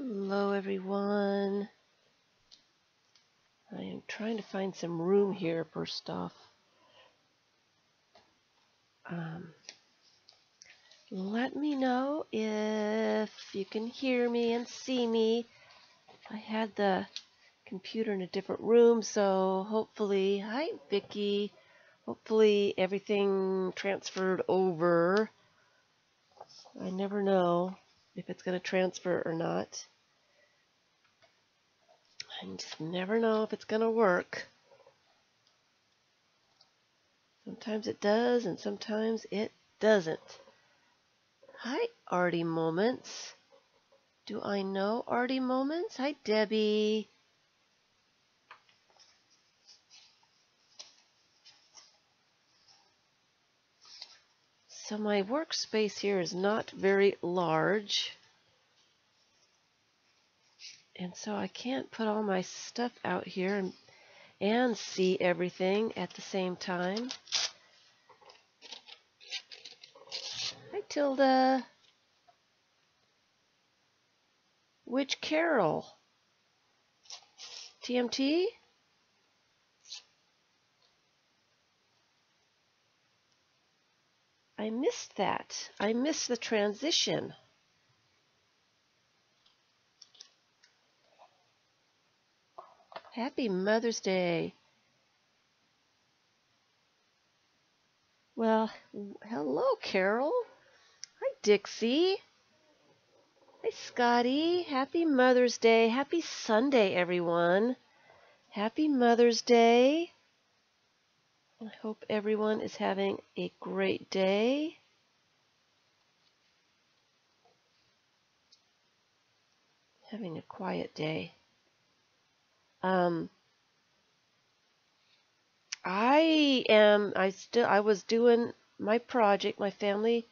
Hello everyone. I am trying to find some room here first off. Let me know if you can hear me and see me. I had the computer in a different room, so hopefully, hi Vicky, hopefully everything transferred over. I never know if it's going to transfer or not. I just never know if it's going to work. Sometimes it does, and sometimes it doesn't. Hi, Artie Moments. Do I know Artie Moments? Hi, Debbie. So my workspace here is not very large. And so I can't put all my stuff out here and see everything at the same time. Hi, Tilda. Which Carol? TMT? I missed that. I missed the transition. Happy Mother's Day. Well, hello, Carol. Hi, Dixie. Hi, Scotty. Happy Mother's Day. Happy Sunday, everyone. Happy Mother's Day. I hope everyone is having a great day. Having a quiet day. I was doing my project, my family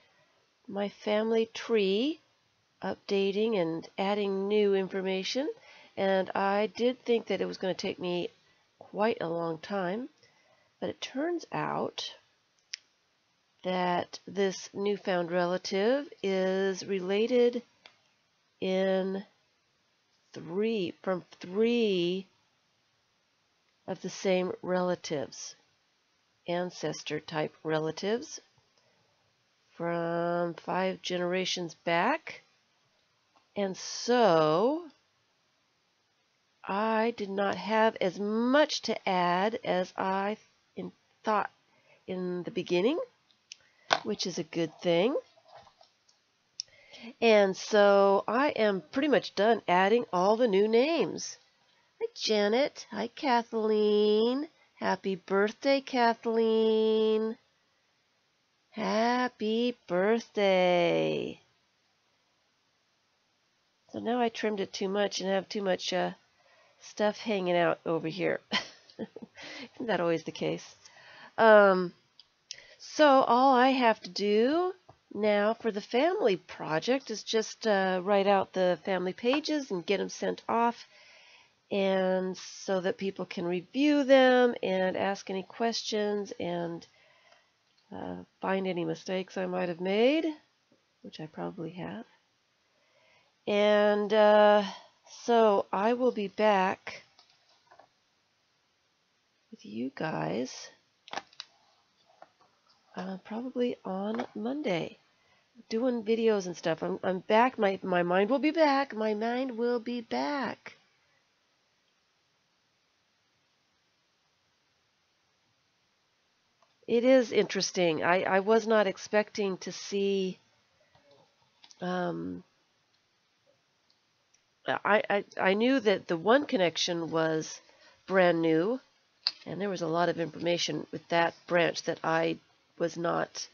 tree, updating and adding new information, and I did think that it was going to take me quite a long time, but it turns out that this newfound relative is related from three of the same relatives, ancestor type relatives from 5 generations back. And so I did not have as much to add as I thought in the beginning, which is a good thing. And so I am pretty much done adding all the new names. Hi, Janet. Hi, Kathleen. Happy birthday, Kathleen. Happy birthday. So now I trimmed it too much and have too much stuff hanging out over here. Isn't that always the case? So all I have to do now for the family project is just write out the family pages and get them sent off, and so that people can review them and ask any questions and find any mistakes I might have made, which I probably have. And so I will be back with you guys probably on Monday, doing videos and stuff. I'm back. My mind will be back. My mind will be back. It is interesting. I was not expecting to see. I knew that the one connection was brand new, and there was a lot of information with that branch that I was not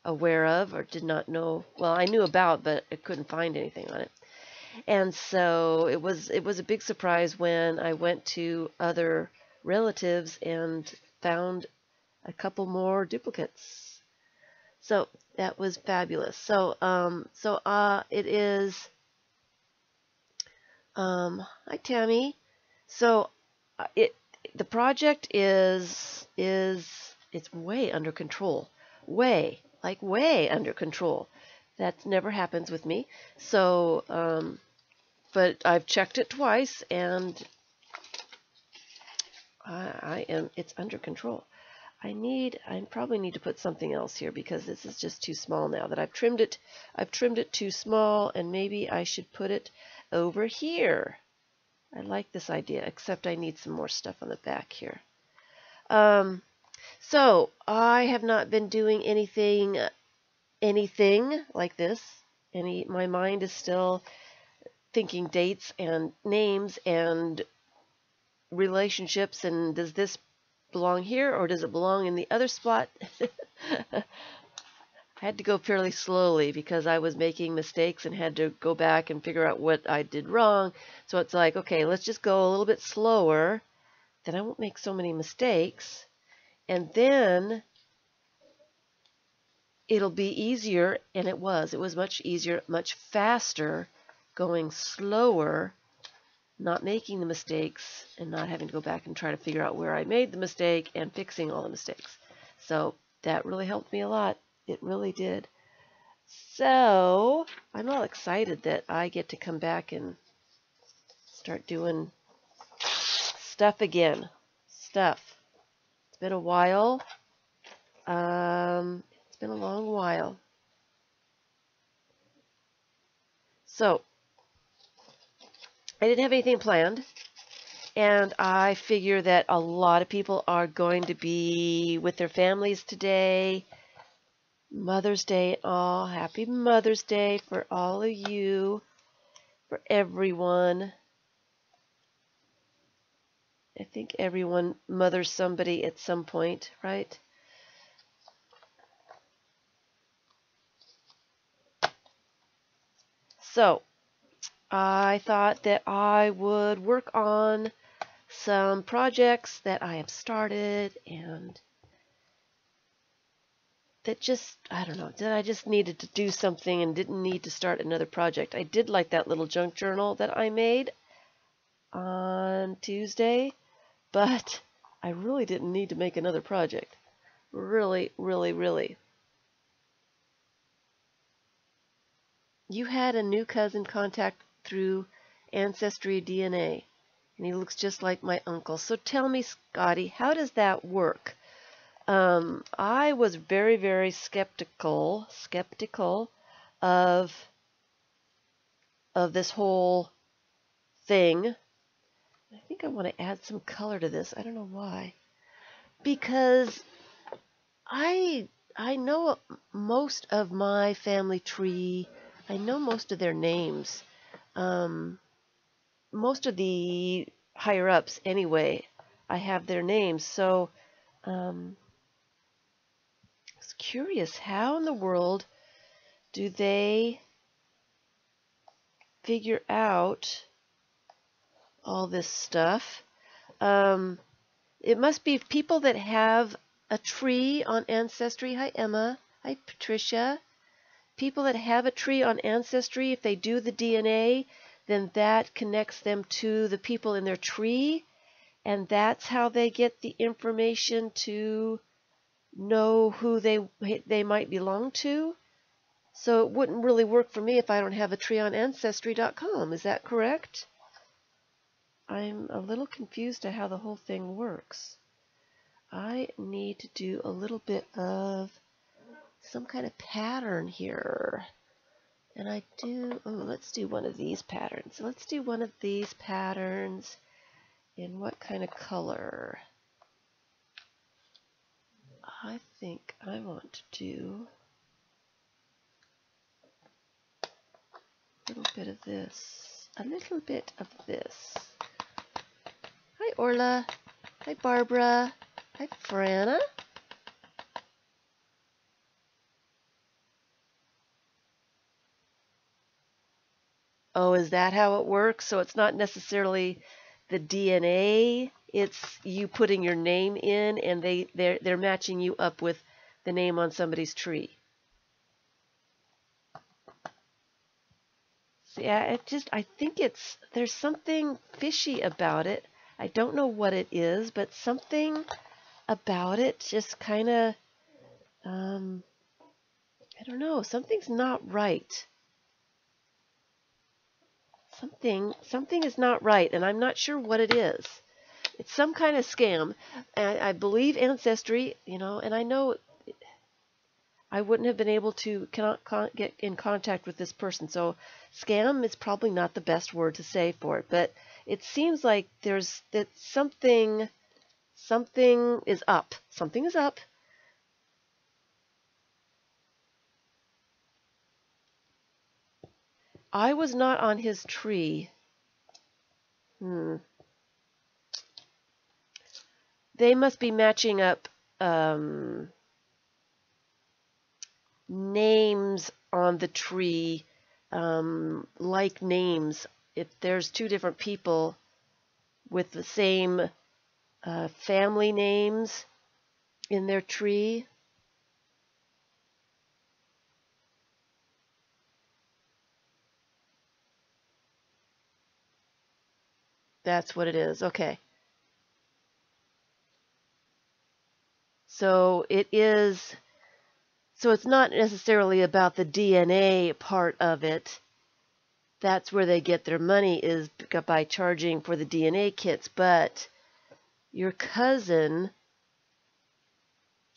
aware of or did not know. Well, I knew about, but I couldn't find anything on it. And so it was a big surprise when I went to other relatives and found a couple more duplicates. So that was fabulous. So it is. Hi, Tammy. So the project is it's way under control. Way under control. That never happens with me. So but I've checked it twice, and it's under control. I probably need to put something else here because this is just too small now that I've trimmed it. I've trimmed it too small, and maybe I should put it over here. I like this idea, except I need some more stuff on the back here. So I have not been doing anything like this. My mind is still thinking dates and names and relationships, and does this belong here or does it belong in the other spot? I had to go fairly slowly because I was making mistakes and had to go back and figure out what I did wrong. So it's like, okay, let's just go a little bit slower, then I won't make so many mistakes, and then it'll be easier. And it was much easier, much faster, going slower, not making the mistakes and not having to go back and try to figure out where I made the mistake and fixing all the mistakes. So that really helped me a lot. It really did. So I'm all excited that I get to come back and start doing stuff again. It's been a while. It's been a long while. So I didn't have anything planned, and I figure that a lot of people are going to be with their families today. Mother's Day, oh, happy Mother's Day for all of you, for everyone. I think everyone mothers somebody at some point, right? So I thought that I would work on some projects that I have started and that just, I don't know, that I just needed to do something and didn't need to start another project. I did like that little junk journal that I made on Tuesday, but I really didn't need to make another project. Really, really, really. You had a new cousin contact through Ancestry DNA, and he looks just like my uncle. So tell me, Scotty, how does that work? I was very, very skeptical of this whole thing. I think I want to add some color to this. I don't know why. Because I know most of my family tree. I know most of their names. Most of the higher ups, anyway, I have their names. So I was curious, how in the world do they figure out all this stuff? It must be people that have a tree on Ancestry. Hi, Emma. Hi, Patricia. People that have a tree on Ancestry, if they do the DNA, then that connects them to the people in their tree, and that's how they get the information to know who they might belong to. So it wouldn't really work for me if I don't have a tree on Ancestry.com. Is that correct? I'm a little confused at how the whole thing works. I need to do a little bit of some kind of pattern here. And let's do one of these patterns. Let's do one of these patterns in what kind of color? I think I want to do a little bit of this. A little bit of this. Hi, Orla. Hi, Barbara. Hi, Franna. Oh, is that how it works? So it's not necessarily the DNA, it's you putting your name in, and they're matching you up with the name on somebody's tree. So yeah, I think there's something fishy about it. I don't know what it is, but something about it just kind of, I don't know, something's not right. something is not right, and I'm not sure what it is. It's some kind of scam. I believe Ancestry, and I know I wouldn't have been able to get in contact with this person. So scam is probably not the best word to say for it, but it seems like something is up. Something is up. I was not on his tree. They must be matching up names on the tree, like names. If there's two different people with the same family names in their tree. That's what it is. Okay. So it's not necessarily about the DNA part of it. That's where they get their money, is by charging for the DNA kits. But your cousin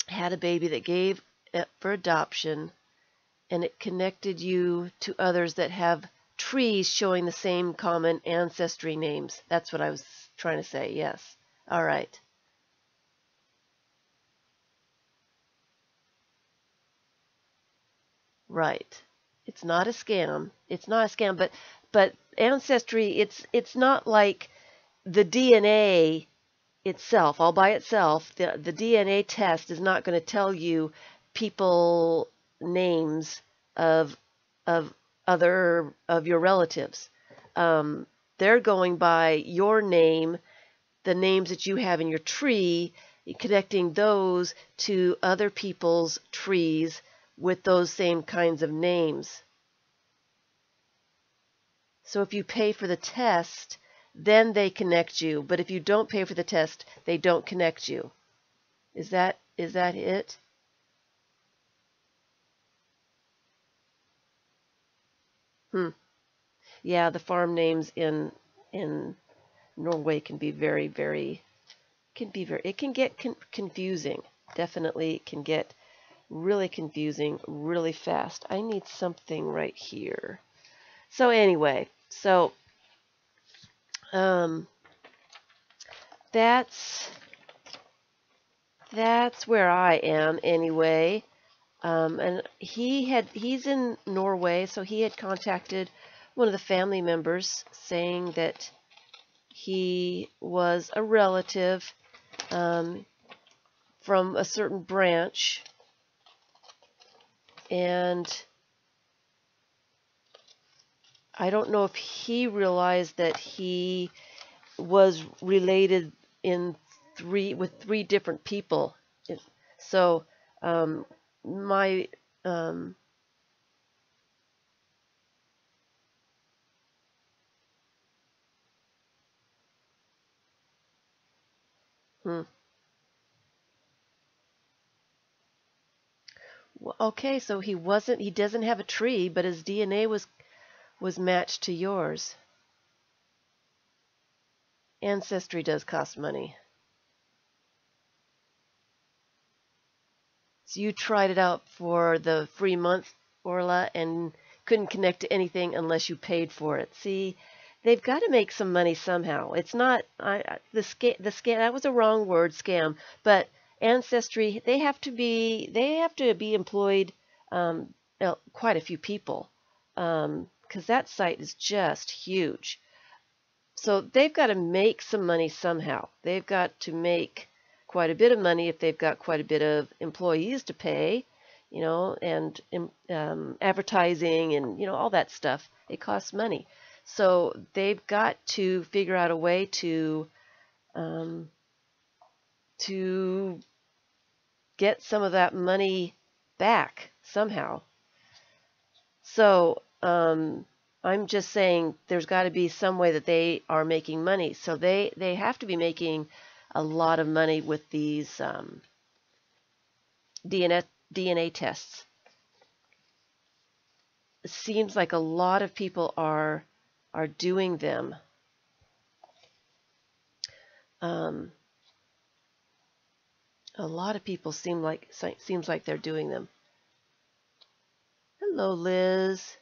had a baby that gave it for adoption, and it connected you to others that have trees showing the same common ancestry names. That's what I was trying to say. Yes. All right. Right. It's not a scam. It's not a scam, but Ancestry, it's not like the DNA itself, all by itself. The DNA test is not going to tell you people names of other of your relatives. They're going by your name, the names that you have in your tree, connecting those to other people's trees with those same kinds of names. So if you pay for the test, then they connect you. But if you don't pay for the test, they don't connect you. Is that it? Yeah, the farm names in Norway can be it can get confusing. Definitely it can get really confusing really fast. I need something right here. So anyway, that's where I am anyway. And he's in Norway, so he had contacted one of the family members saying that he was a relative from a certain branch, and I don't know if he realized that he was related with three different people. So my okay, so he doesn't have a tree, but his DNA was matched to yours. Ancestry does cost money. So you tried it out for the free month, Orla, and couldn't connect to anything unless you paid for it. See, they've got to make some money somehow. It's not the scam. That was a wrong word, scam. But Ancestry, they have to be employed quite a few people, because that site is just huge. So they've got to make some money somehow. They've got to make quite a bit of money if they've got quite a bit of employees to pay, and advertising and, all that stuff. It costs money. So they've got to figure out a way to get some of that money back somehow. So I'm just saying there's got to be some way that they are making money. So they have to be making a lot of money with these DNA tests. It seems like a lot of people are are doing them. A lot of people seems like they're doing them. Hello, Liz.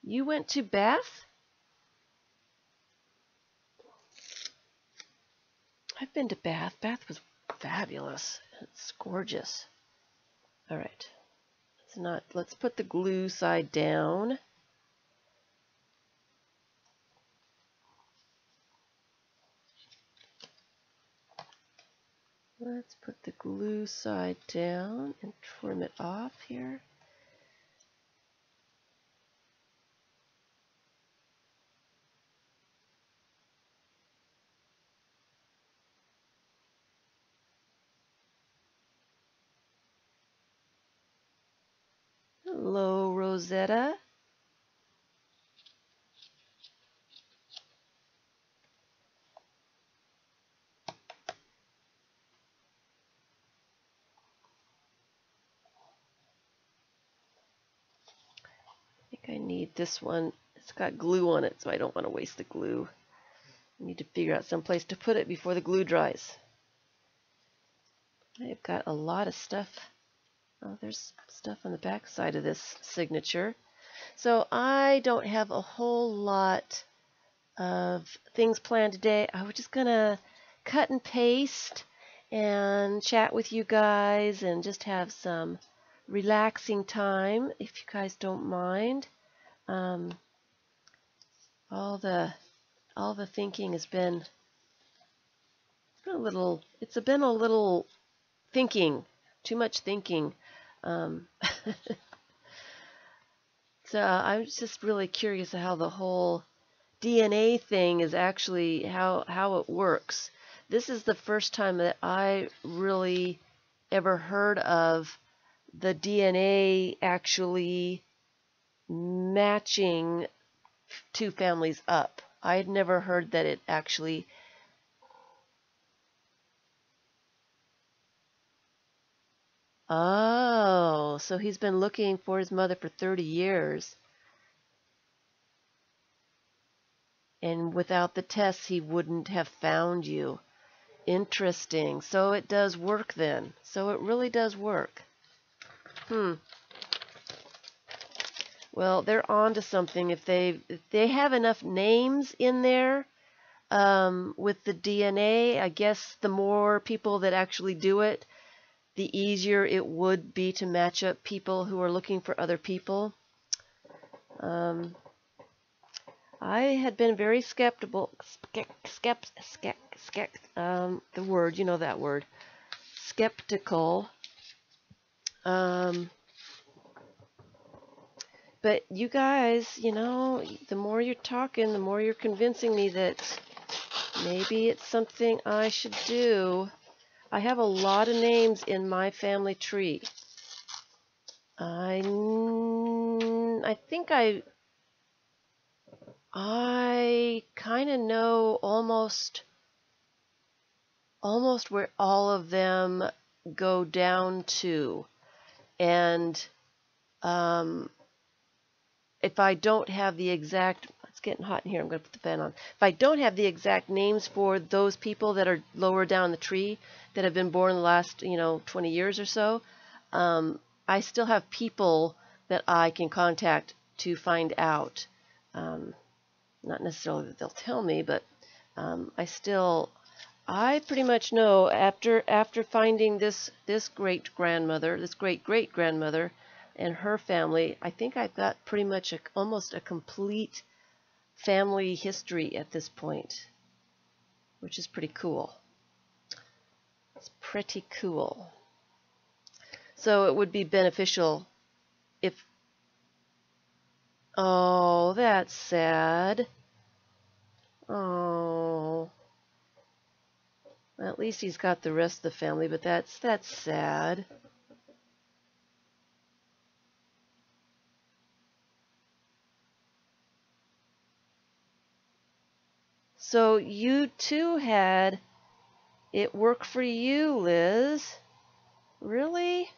You went to Bath? I've been to Bath. Bath was fabulous. It's gorgeous. All right. Let's put the glue side down. Let's put the glue side down and trim it off here. Hello, Rosetta. I think I need this one. It's got glue on it, so I don't want to waste the glue. I need to figure out some place to put it before the glue dries. I've got a lot of stuff. Oh, there's stuff on the back side of this signature. So I don't have a whole lot of things planned today. I was just going to cut and paste and chat with you guys and just have some relaxing time, if you guys don't mind. All the thinking has been a little. It's been a little thinking, too much thinking. So I'm just really curious how the whole DNA thing is actually how it works. This is the first time that I really ever heard of the DNA actually matching two families up. I had never heard that it actually. Oh, so he's been looking for his mother for 30 years. And without the tests, he wouldn't have found you. Interesting. So it does work then. So it really does work. Well, they're on to something. If they have enough names in there with the DNA, I guess the more people that actually do it, the easier it would be to match up people who are looking for other people. I had been very skeptical, the word, you know that word, skeptical. But you guys, you know, the more you're talking, the more you're convincing me that maybe it's something I should do. I have a lot of names in my family tree. I think I kind of know almost where all of them go down to. And if I don't have the exact, it's getting hot in here, I'm going to put the fan on. If I don't have the exact names for those people that are lower down the tree that have been born in the last, 20 years or so, I still have people that I can contact to find out. Not necessarily that they'll tell me, but I pretty much know after finding this great great grandmother and her family, I think I've got pretty much almost a complete family history at this point, which is pretty cool. It's pretty cool. So it would be beneficial if. Oh, that's sad. Oh. Well, at least he's got the rest of the family, but that's sad. So you too had it work for you, Liz. Really?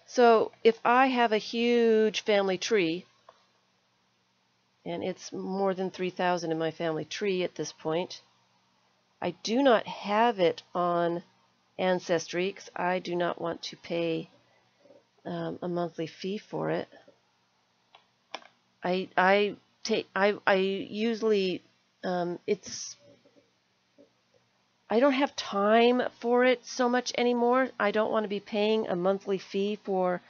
So if I have a huge family tree, and it's more than 3,000 in my family tree at this point, I do not have it on Ancestry because I do not want to pay a monthly fee for it. I usually I don't have time for it so much anymore. I don't want to be paying a monthly fee for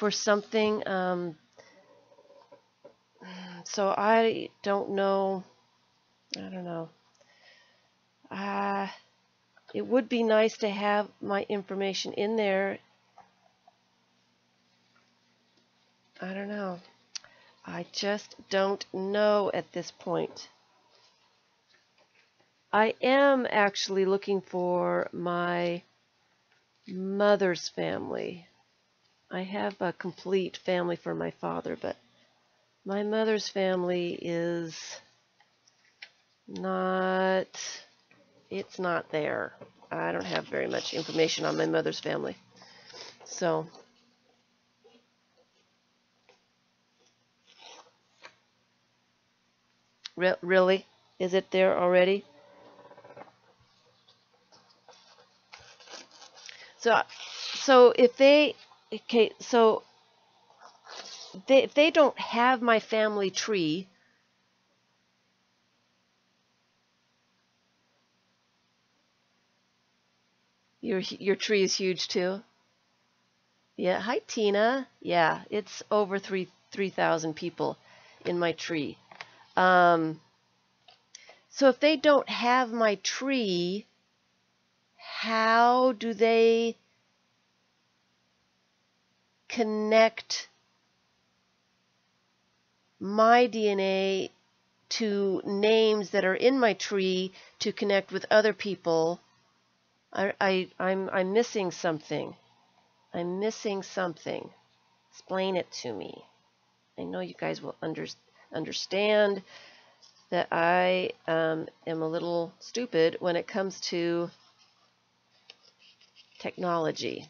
something. So I don't know. I don't know. It would be nice to have my information in there. I don't know. I just don't know at this point. I am actually looking for my mother's family. I have a complete family for my father, but my mother's family is not, it's not there. I don't have very much information on my mother's family. So, really? Is it there already? So if they, okay, so if they don't have my family tree, your tree is huge too. Yeah, hi Tina. Yeah, it's over 3,000 people in my tree. So if they don't have my tree, how do they connect my DNA to names that are in my tree to connect with other people? I'm missing something. I'm missing something. Explain it to me. I know you guys will understand that I am a little stupid when it comes to technology.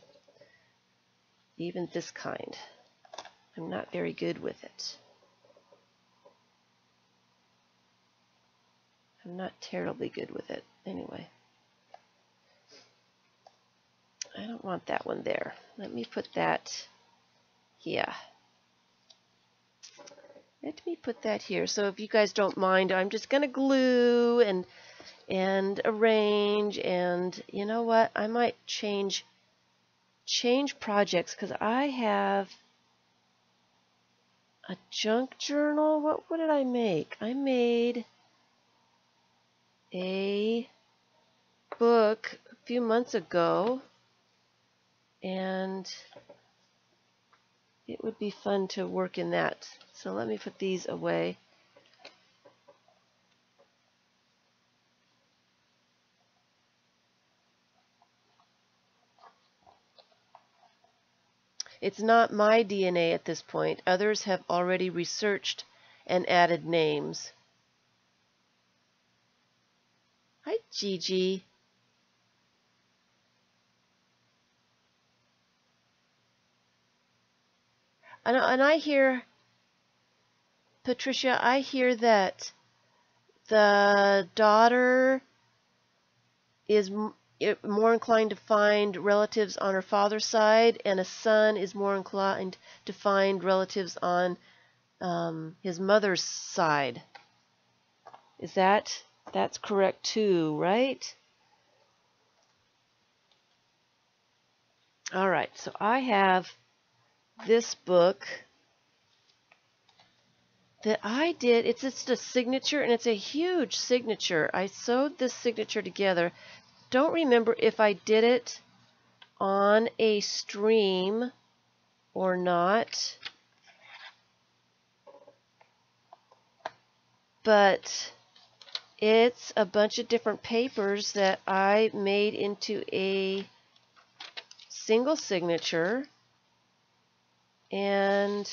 Even this kind. I'm not very good with it. I'm not terribly good with it. Anyway. I don't want that one there. Let me put that here. Let me put that here. So if you guys don't mind, I'm just going to glue and arrange, and you know what? I might change projects because I have a junk journal. What did I make? I made a book a few months ago, and it would be fun to work in that. So let me put these away. It's not my DNA at this point. Others have already researched and added names. Hi, Gigi. And I hear, Patricia, I hear that the daughter is more inclined to find relatives on her father's side, and a son is more inclined to find relatives on his mother's side. Is that's correct too, right? All right, so I have this book that I did. It's just a signature, and it's a huge signature. I sewed this signature together. Don't remember if I did it on a stream or not, but it's a bunch of different papers that I made into a single signature, and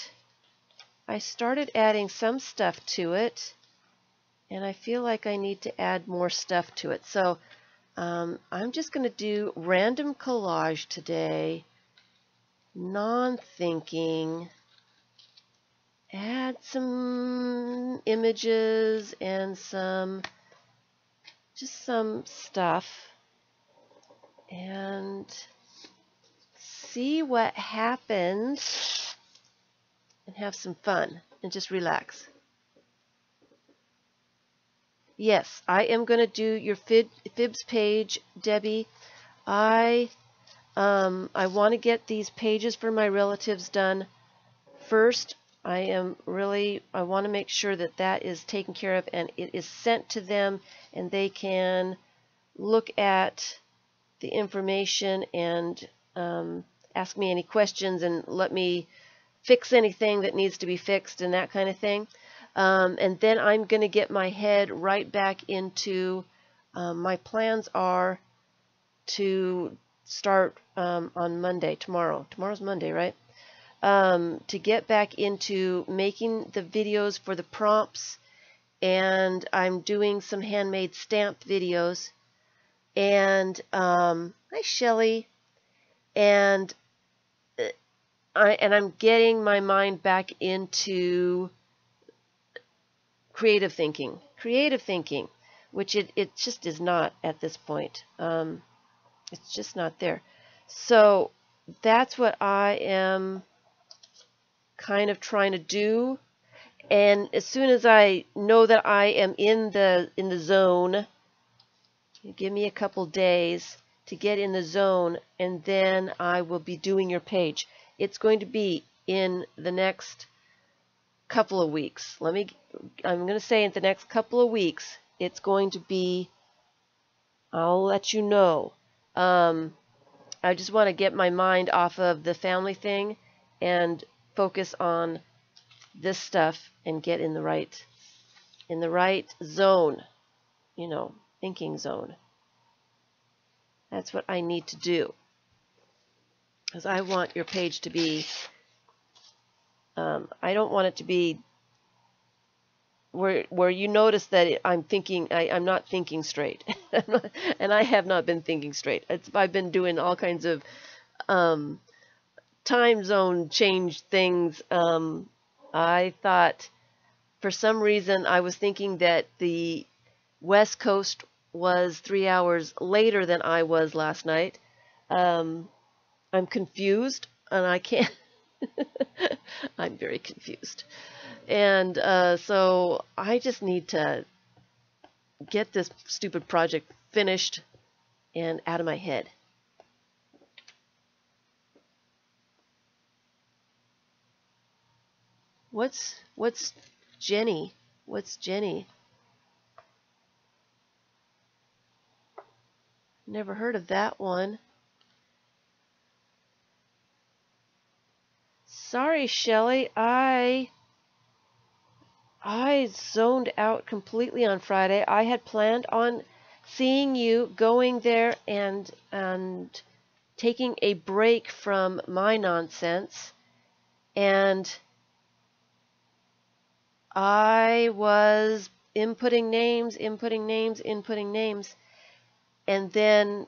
I started adding some stuff to it, and I feel like I need to add more stuff to it. So I'm just going to do random collage today, non-thinking, add some images and just some stuff, and see what happens and have some fun and just relax. Yes, I am going to do your FIBS page, Debbie. I want to get these pages for my relatives done first. I want to make sure that that is taken care of and it is sent to them, and they can look at the information and ask me any questions and let me fix anything that needs to be fixed and that kind of thing. And then I'm going to get my head right back into, my plans are to start on Monday, tomorrow's Monday, right? To get back into making the videos for the prompts, and I'm doing some handmade stamp videos. And hi Shelly, and I'm getting my mind back into creative thinking, which it just is not at this point. It's just not there. So that's what I am kind of trying to do. And as soon as I know that I am in the zone, give me a couple days to get in the zone, and then I will be doing your page. It's going to be in the next couple of weeks. I'm going to say in the next couple of weeks, it's going to be, I'll let you know. I just want to get my mind off of the family thing and focus on this stuff and get in the right zone, thinking zone. That's what I need to do, because I want your page to be, I don't want it to be where you notice that I'm not thinking straight. And I have not been thinking straight. I've been doing all kinds of time zone change things. I thought, for some reason, I was thinking that the West Coast was 3 hours later than I was last night. I'm confused, and I can't. I'm very confused. And so I just need to get this stupid project finished and out of my head. What's Jenny? What's Jenny? Never heard of that one. Sorry, Shelly. I zoned out completely on Friday. I had planned on seeing you, going there, and taking a break from my nonsense. And I was inputting names, and then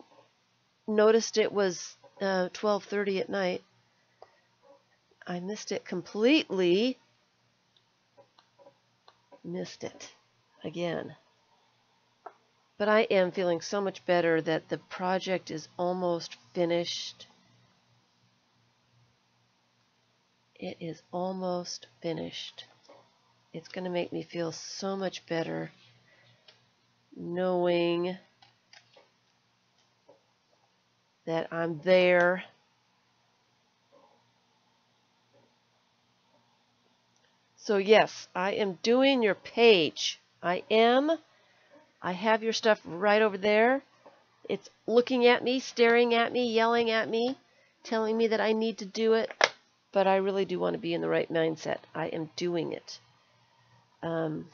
noticed it was 12:30 at night. I missed it completely. Missed it again. But I am feeling so much better that the project is almost finished. It is almost finished. It's going to make me feel so much better knowing that I'm there. So yes, I am doing your page. I am. I have your stuff right over there. It's looking at me, staring at me, yelling at me, telling me that I need to do it. But I really do want to be in the right mindset. I am doing it. I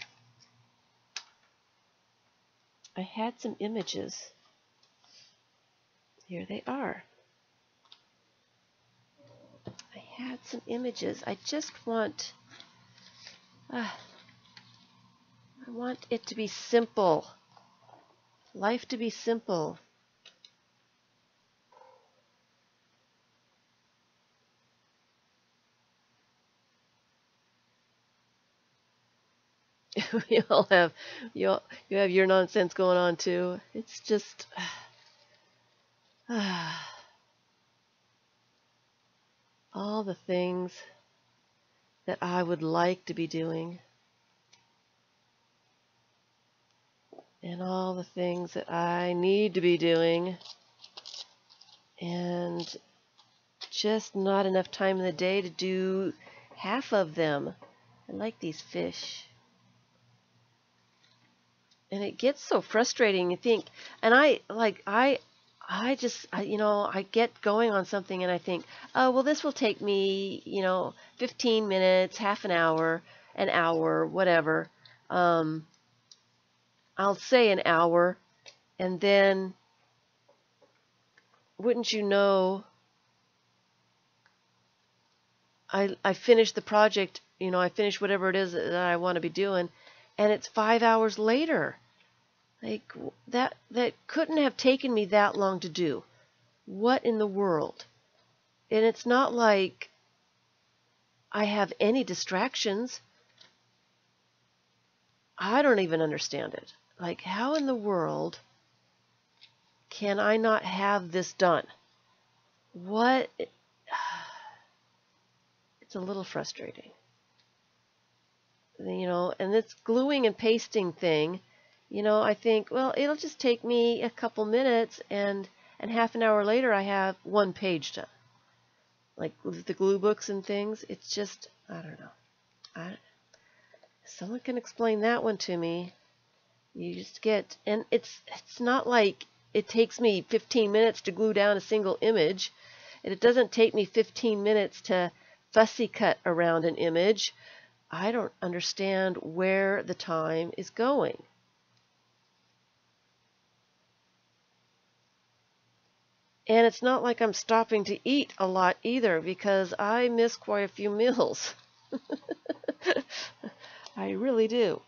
had some images. Here they are. had some images. I just want, I want it to be simple. Life to be simple. You all have you have your nonsense going on too. It's just all the things that I would like to be doing, and all the things that I need to be doing, and just not enough time in the day to do half of them. I like these fish. And it gets so frustrating. You think, and I get going on something and I think, oh, well, this will take me, 15 minutes, half an hour, whatever. I'll say an hour, and then, wouldn't you know, I finish the project, I finish whatever it is that I want to be doing, and it's 5 hours later. Like, that couldn't have taken me that long to do. What in the world? And it's not like I have any distractions. I don't even understand it. Like, how in the world can I not have this done? What? It's a little frustrating. And this gluing and pasting thing, I think, well, it'll just take me a couple minutes, and half an hour later I have one page done. Like with the glue books and things, it's just, I don't know. Someone can explain that one to me. You just get, and it's not like it takes me 15 minutes to glue down a single image, and it doesn't take me 15 minutes to fussy cut around an image. I don't understand where the time is going. And it's not like I'm stopping to eat a lot either, because I miss quite a few meals. I really do.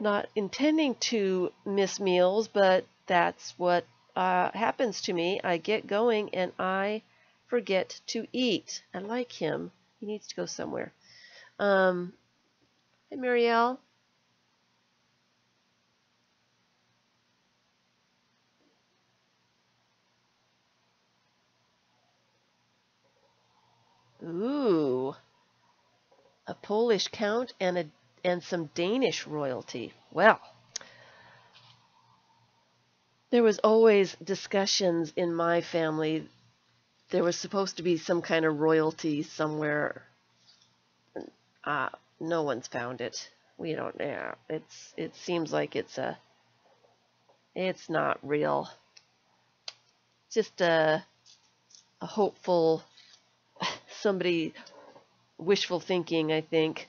Not intending to miss meals, but that's what happens to me. I get going and I forget to eat. I like him. He needs to go somewhere. Hey, Marielle. Ooh, a Polish count and some Danish royalty. Well, there was always discussions in my family. There was supposed to be some kind of royalty somewhere. No one's found it. We don't know. It seems like it's not real. Just a hopeful, somebody wishful thinking, I think.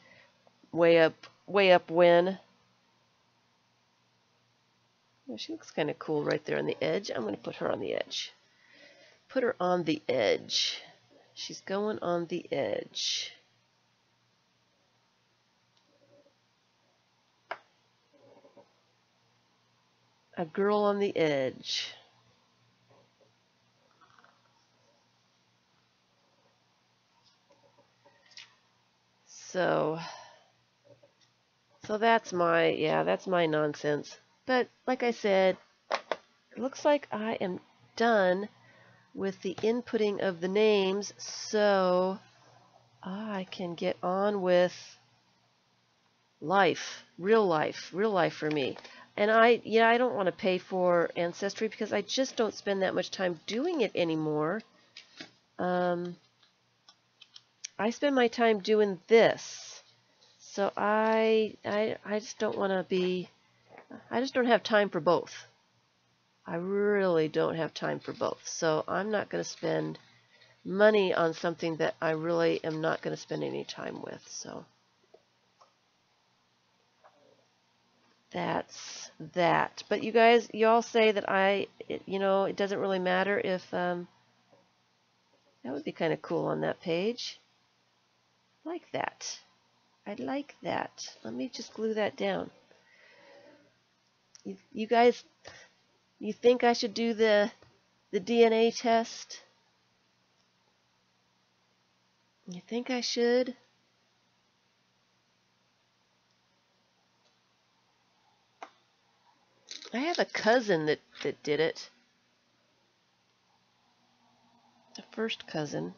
Way up when. Oh, she looks kind of cool right there on the edge. I'm going to put her on the edge. Put her on the edge. She's going on the edge. A girl on the edge. So that's my nonsense. But like I said, it looks like I am done with the inputting of the names, so I can get on with life, real life for me. And I don't want to pay for Ancestry because I just don't spend that much time doing it anymore. I spend my time doing this. So I just don't want to be, I just don't have time for both. I really don't have time for both. So I'm not going to spend money on something that I really am not going to spend any time with. So that's that. But you guys, you all say that it doesn't really matter if, that would be kind of cool on that page. Like that. I like that. Let me just glue that down. You guys, you think I should do the DNA test? You think I should? I have a cousin that did it. The first cousin.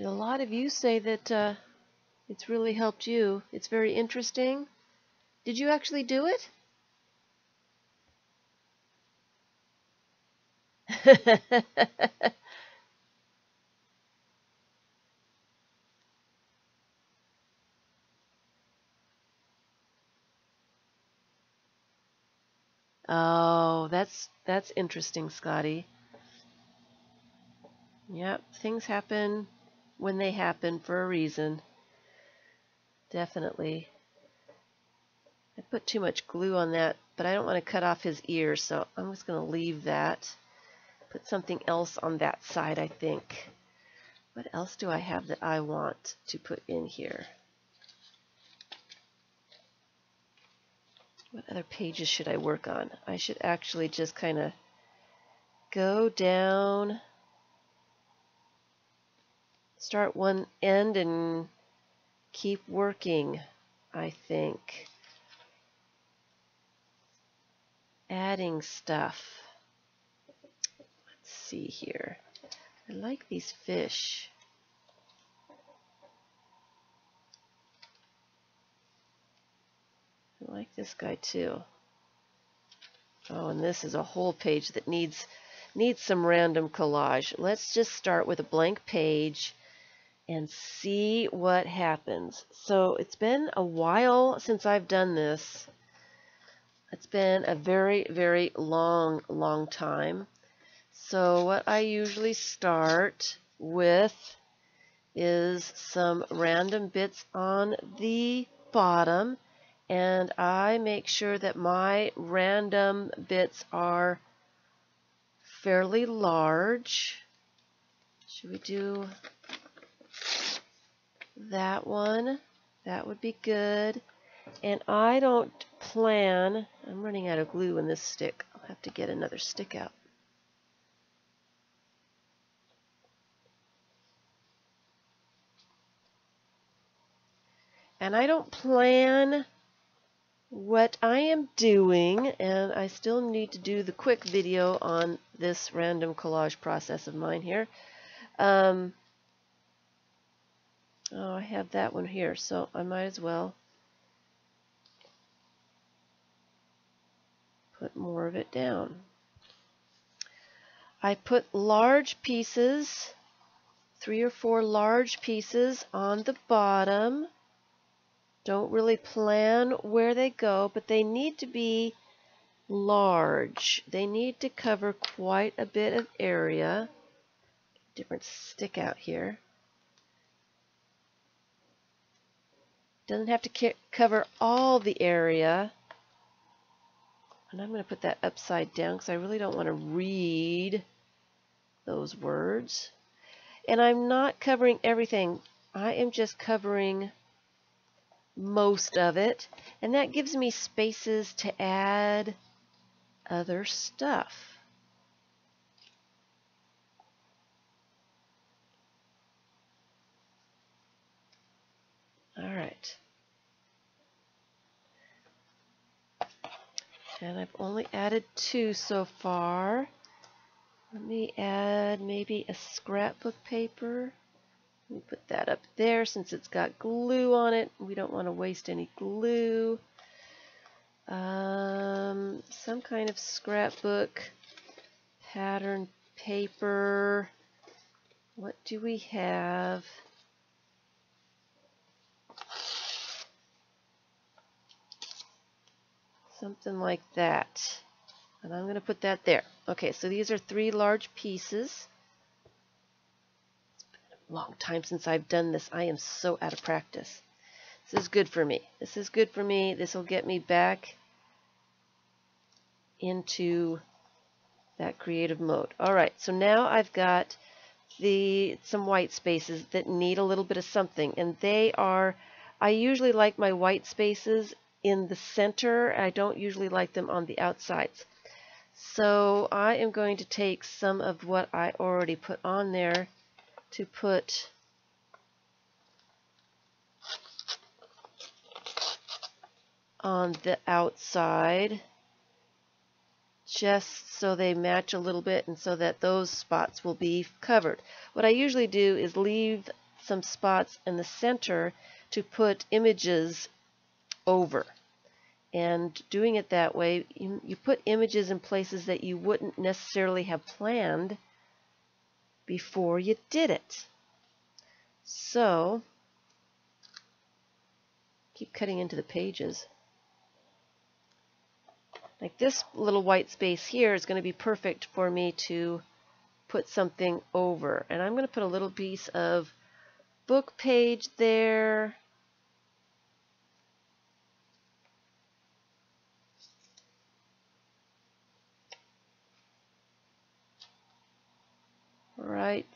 A lot of you say that it's really helped you. It's very interesting. Did you actually do it? Oh, that's interesting, Scotty. Yep, things happen when they happen for a reason. Definitely. I put too much glue on that, but I don't want to cut off his ear, so I'm just going to leave that. Put something else on that side, I think. What else do I have that I want to put in here? What other pages should I work on? I should actually just kind of go down, start one end and keep working, I think. Adding stuff. Let's see here. I like these fish. I like this guy too. Oh, and this is a whole page that needs some random collage. Let's just start with a blank page and see what happens. So it's been a while since I've done this. It's been a very, very long time. So what I usually start with is some random bits on the bottom, and I make sure that my random bits are fairly large. Should we do that one? That would be good. And I don't plan, I'm running out of glue in this stick. I'll have to get another stick out. And I don't plan what I am doing, and I still need to do the quick video on this random collage process of mine here. Oh, I have that one here, so I might as well put more of it down. I put large pieces, 3 or 4 large pieces on the bottom. Don't really plan where they go, but they need to be large. They need to cover quite a bit of area. Different stick out here. Doesn't have to cover all the area. And I'm going to put that upside down because I really don't want to read those words. And I'm not covering everything. I am just covering most of it, and that gives me spaces to add other stuff. All right. And I've only added 2 so far. Let me add maybe a scrapbook paper. Let me put that up there since it's got glue on it. We don't want to waste any glue. Some kind of scrapbook pattern paper. What do we have? Something like that. And I'm going to put that there. Okay, so these are 3 large pieces. Let's put them long time since I've done this. I am so out of practice. This is good for me. This is good for me. This will get me back into that creative mode. All right, so now I've got some white spaces that need a little bit of something, and I usually like my white spaces in the center. I don't usually like them on the outsides. So I am going to take some of what I already put on there to put on the outside, just so they match a little bit and so that those spots will be covered. What I usually do is leave some spots in the center to put images over. And doing it that way, you put images in places that you wouldn't necessarily have planned before you did it. So, keep cutting into the pages. Like this little white space here is going to be perfect for me to put something over. And I'm going to put a little piece of book page there. Right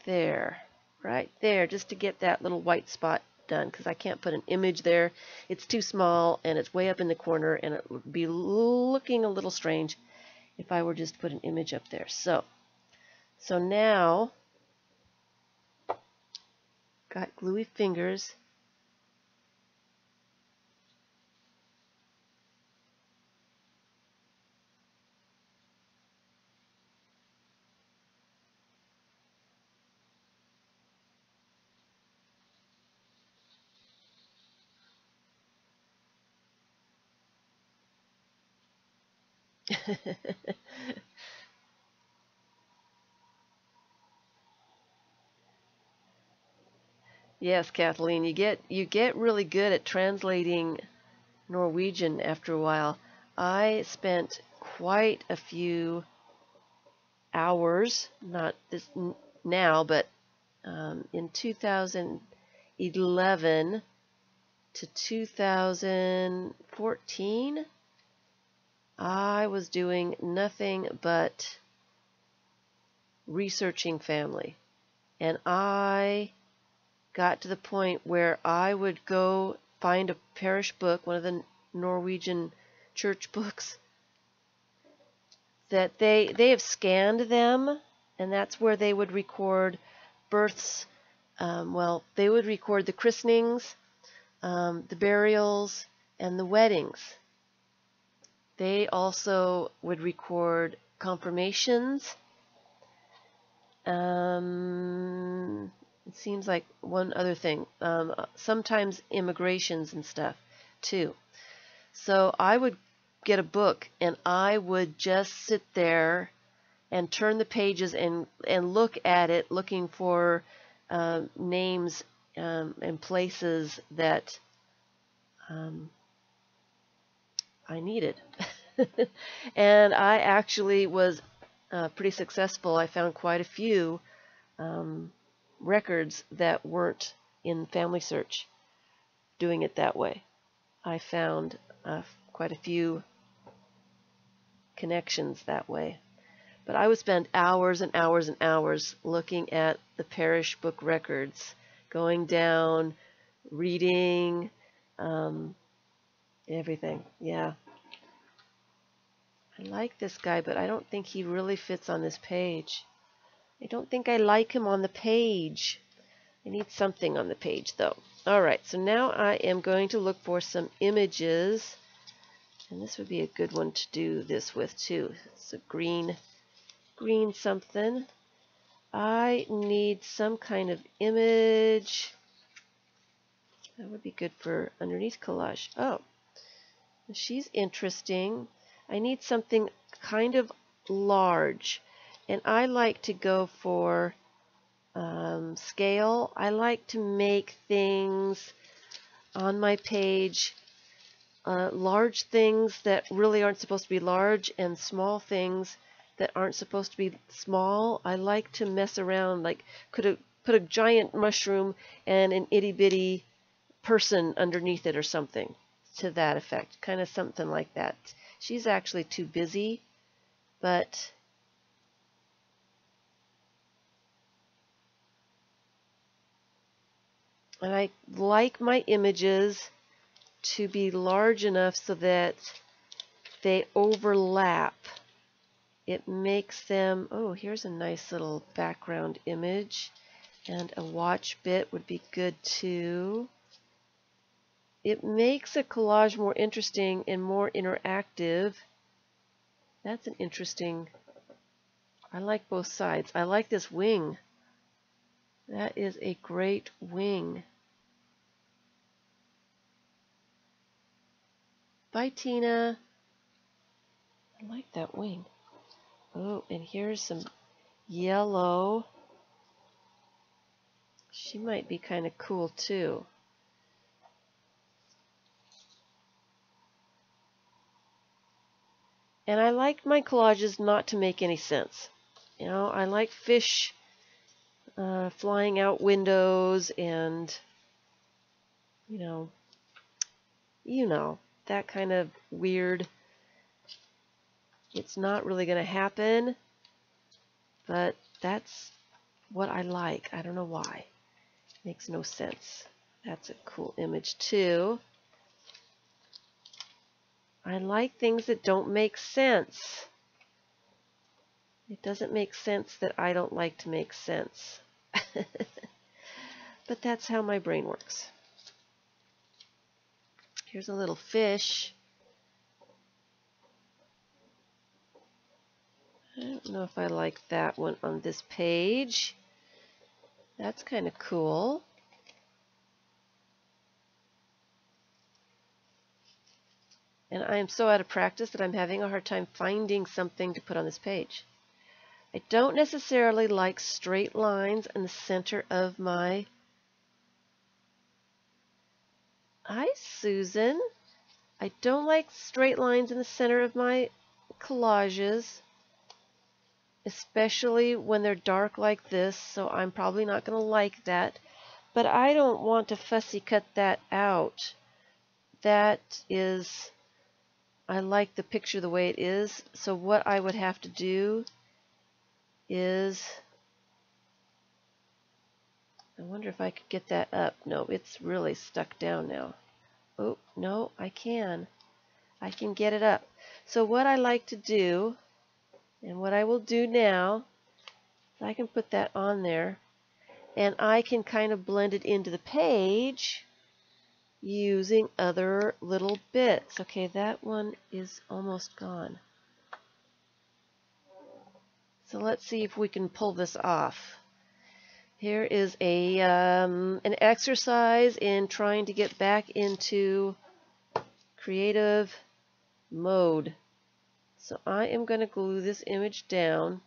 there, just to get that little white spot done, because I can't put an image there. It's too small, and it's way up in the corner, and it would be looking a little strange if I were just to put an image up there. So now, got gluey fingers. Yes, Kathleen, you get really good at translating Norwegian after a while. I spent quite a few hours, not this now, but in 2011 to 2014, I was doing nothing but researching family. And I got to the point where I would go find a parish book, one of the Norwegian church books, that they have scanned them, and that's where they would record births. They would record the christenings, the burials, and the weddings. They also would record confirmations. It seems like one other thing. Sometimes immigrations and stuff, too. So I would get a book, and I would just sit there and turn the pages and look at it, looking for names and places that I needed. And I actually was pretty successful. I found quite a few records that weren't in Family Search doing it that way. I found quite a few connections that way. But I would spend hours and hours and hours looking at the parish book records, going down, reading, everything. Yeah. I like this guy, but I don't think he really fits on this page. I don't think I like him on the page. I need something on the page, though. All right, so now I am going to look for some images. And this would be a good one to do this with, too. It's a green something. I need some kind of image. That would be good for underneath collage. Oh, she's interesting. I need something kind of large. And I like to go for scale. I like to make things on my page, large things that really aren't supposed to be large, and small things that aren't supposed to be small. I like to mess around. Like, could put a giant mushroom and an itty bitty person underneath it or something to that effect. Kind of something like that. She's actually too busy, but and I like my images to be large enough so that they overlap. It makes them, oh, here's a nice little background image, and a watch bit would be good too. It makes a collage more interesting and more interactive. That's an interesting, I like both sides. I like this wing. That is a great wing. Bye, Tina. I like that wing. Oh, and here's some yellow. She might be kind of cool too. And I like my collages not to make any sense. You know, I like fish flying out windows and, you know, that kind of weird. It's not really going to happen, but that's what I like. I don't know why. Makes no sense. That's a cool image too. I like things that don't make sense. It doesn't make sense that I don't like to make sense. But that's how my brain works. Here's a little fish. I don't know if I like that one on this page. That's kind of cool. And I am so out of practice that I'm having a hard time finding something to put on this page. I don't necessarily like straight lines in the center of my... Hi, Susan. I don't like straight lines in the center of my collages, especially when they're dark like this, so I'm probably not going to like that. But I don't want to fussy cut that out. That is... I like the picture the way it is, so what I would have to do is... I wonder if I could get that up. No, it's really stuck down now. Oh, no, I can. I can get it up. So what I like to do, and what I will do now, is I can put that on there, and I can kind of blend it into the page using other little bits. Okay, that one is almost gone. So let's see if we can pull this off. Here is a an exercise in trying to get back into creative mode. So I am going to glue this image down.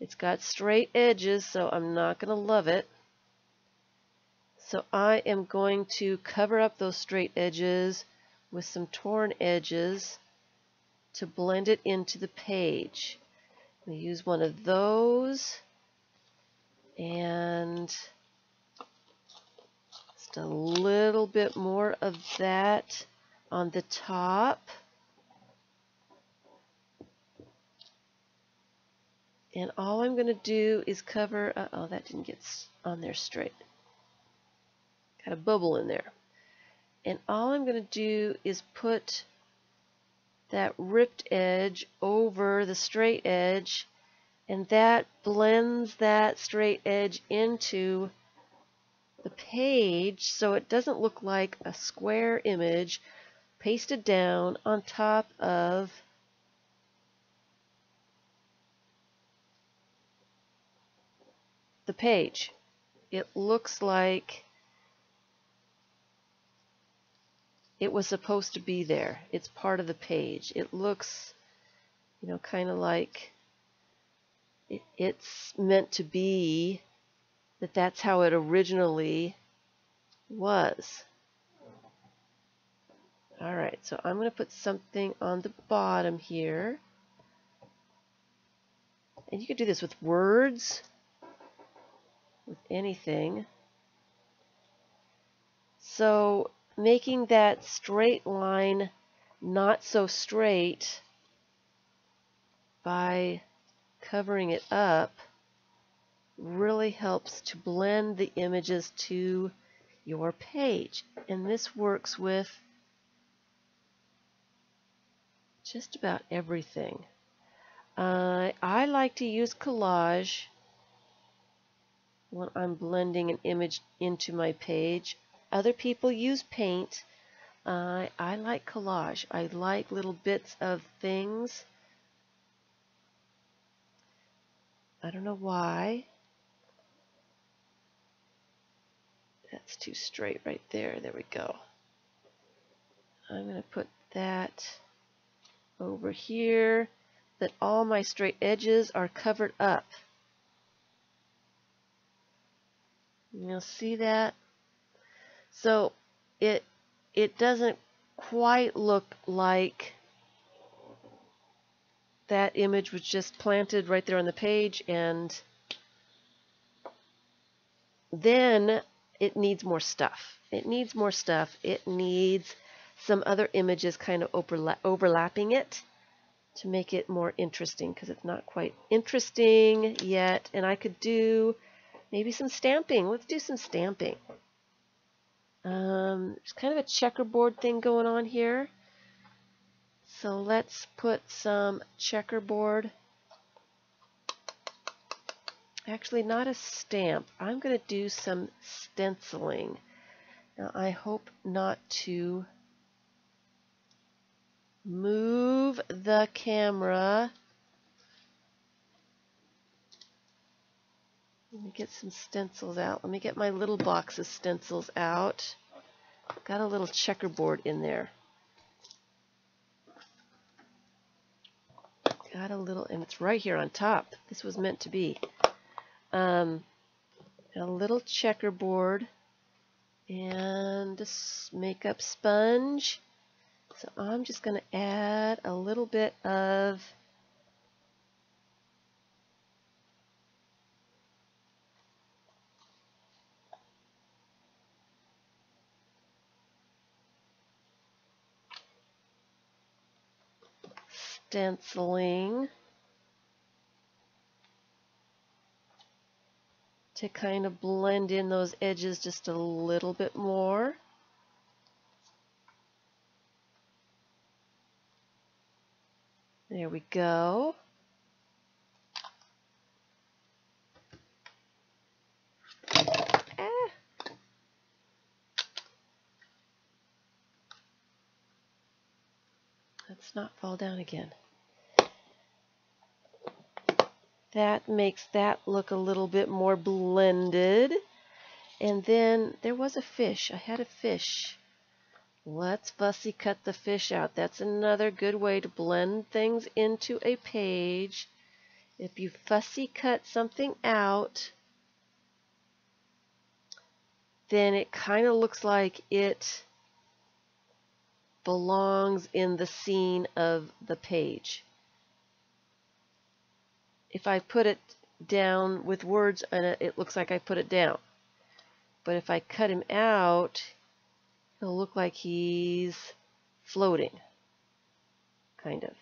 It's got straight edges, so I'm not going to love it. So I am going to cover up those straight edges with some torn edges to blend it into the page. I'm going to use one of those and just a little bit more of that on the top. And all I'm going to do is cover, oh, that didn't get on there straight. Got a bubble in there. And all I'm going to do is put that ripped edge over the straight edge, and that blends that straight edge into the page so it doesn't look like a square image pasted down on top of the page. It looks like it was supposed to be there. It's part of the page. It looks, you know, kind of like it's meant to be, that that's how it originally was. Alright, so I'm going to put something on the bottom here. And you could do this with words. with anything. So making that straight line not so straight by covering it up really helps to blend the images to your page. And this works with just about everything. I like to use Collage when I'm blending an image into my page. Other people use Paint. I like Collage. I like little bits of things. I don't know why. That's too straight right there. There we go. I'm going to put that over here, that all my straight edges are covered up. You'll see that? So it doesn't quite look like that image was just planted right there on the page, and then it needs more stuff. It needs more stuff. It needs some other images kind of overlapping it to make it more interesting, because it's not quite interesting yet. And I could do maybe some stamping. Let's do some stamping. There's kind of a checkerboard thing going on here. So let's put some checkerboard. Actually, not a stamp. I'm going to do some stenciling. Now, I hope not to move the camera. Let me get some stencils out. Let me get my little box of stencils out. Got a little checkerboard in there. Got a little, and it's right here on top. This was meant to be. A little checkerboard and a makeup sponge. So I'm just going to add a little bit of stenciling to kind of blend in those edges just a little bit more. There we go. Let's not fall down again. That makes that look a little bit more blended. And then there was a fish. I had a fish. Let's fussy cut the fish out. That's another good way to blend things into a page. If you fussy cut something out, then it kind of looks like it belongs in the scene of the page. If I put it down with words in it, it looks like I put it down. But if I cut him out, it'll look like he's floating, kind of.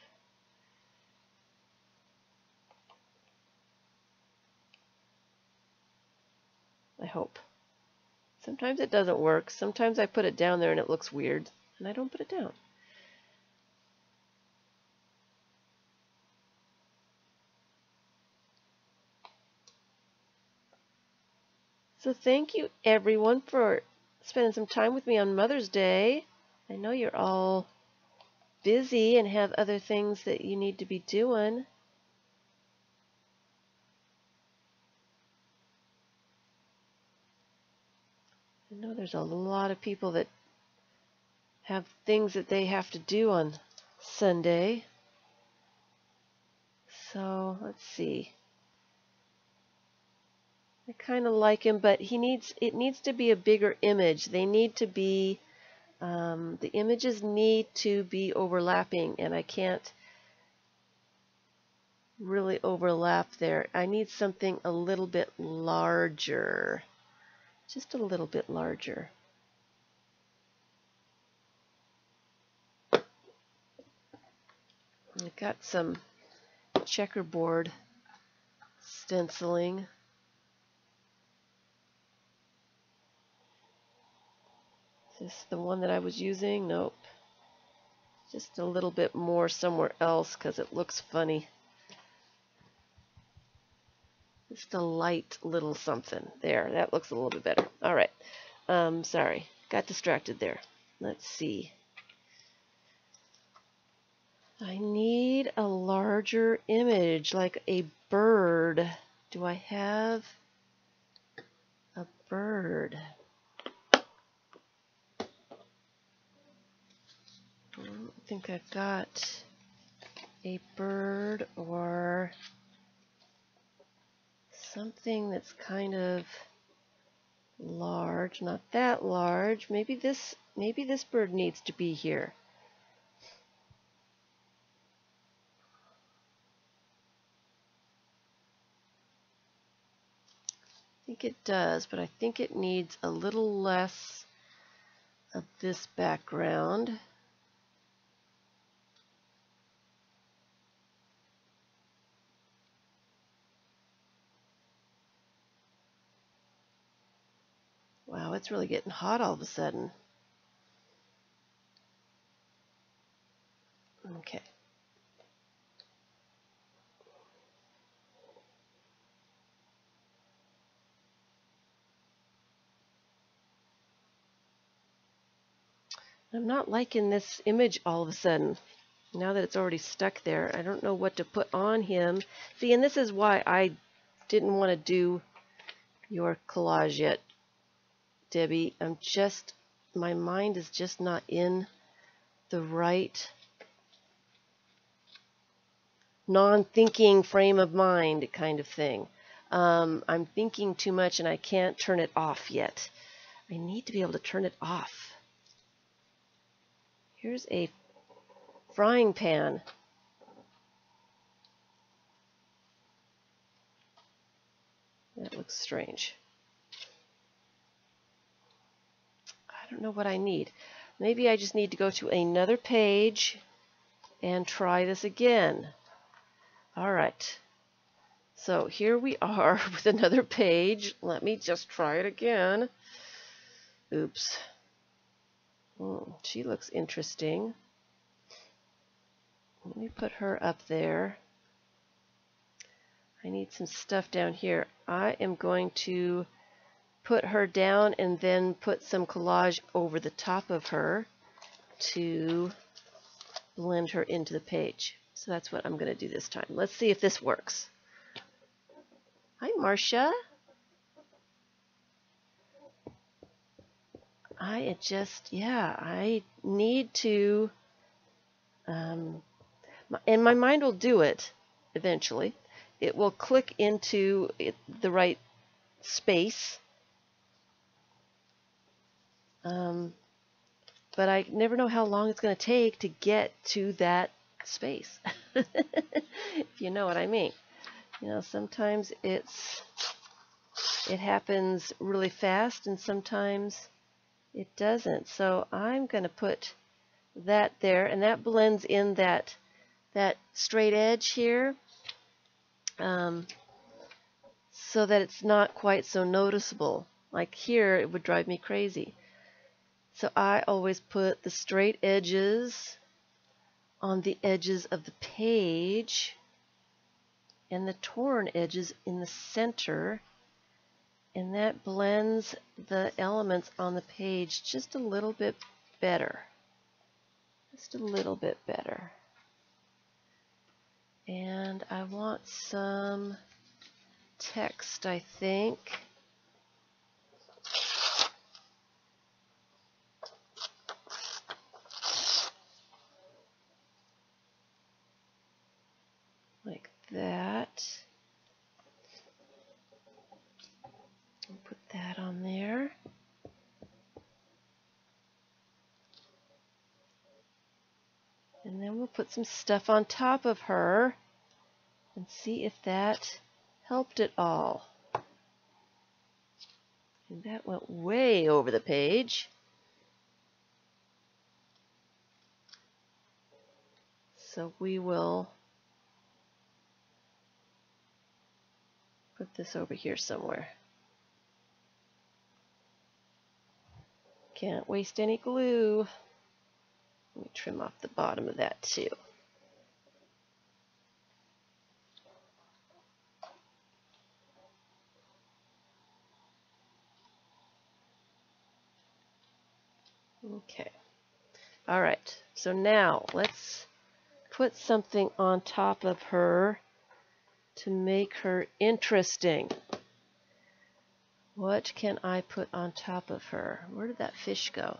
I hope. Sometimes it doesn't work. Sometimes I put it down there and it looks weird, and I don't put it down. So thank you everyone for spending some time with me on Mother's Day. I know you're all busy and have other things that you need to be doing. I know there's a lot of people that have things that they have to do on Sunday. So let's see. I kind of like him, but it needs to be a bigger image. They need to be, the images need to be overlapping, and I can't really overlap there. I need something a little bit larger. Just a little bit larger. I got some checkerboard stenciling. Is this the one that I was using? Nope. Just a little bit more somewhere else because it looks funny. Just a light little something. There, that looks a little bit better. All right. Sorry, got distracted there. Let's see. I need a larger image, like a bird. Do I have a bird? I don't think I've got a bird or something that's kind of large, not that large. Maybe this bird needs to be here. I think it does, but I think it needs a little less of this background. Wow, it's really getting hot all of a sudden. Okay. I'm not liking this image all of a sudden. Now that it's already stuck there, I don't know what to put on him. See, and this is why I didn't want to do your collage yet, Debbie. My mind is just not in the right non-thinking frame of mind kind of thing. I'm thinking too much and I can't turn it off yet. I need to be able to turn it off. Here's a frying pan. That looks strange. I don't know what I need. Maybe I just need to go to another page and try this again. All right. So here we are with another page. Let me just try it again. Oops. She looks interesting. Let me put her up there. I need some stuff down here. I am going to put her down and then put some collage over the top of her to blend her into the page. So that's what I'm going to do this time. Let's see if this works. Hi, Marcia. I need to, and my mind will do it eventually. It will click into the right space. But I never know how long it's going to take to get to that space. If you know what I mean. You know, sometimes it happens really fast and sometimes it doesn't. So I'm going to put that there, and that blends in that straight edge here, so that it's not quite so noticeable. Like here, it would drive me crazy. So I always put the straight edges on the edges of the page and the torn edges in the center, and that blends the elements on the page just a little bit better. Just a little bit better. And I want some text, I think. Like that. I'll put that on there. And then we'll put some stuff on top of her, and see if that helped at all. And that went way over the page. So we will put this over here somewhere. Can't waste any glue. Let me trim off the bottom of that too. Okay. All right. So now let's put something on top of her to make her interesting. What can I put on top of her? Where did that fish go?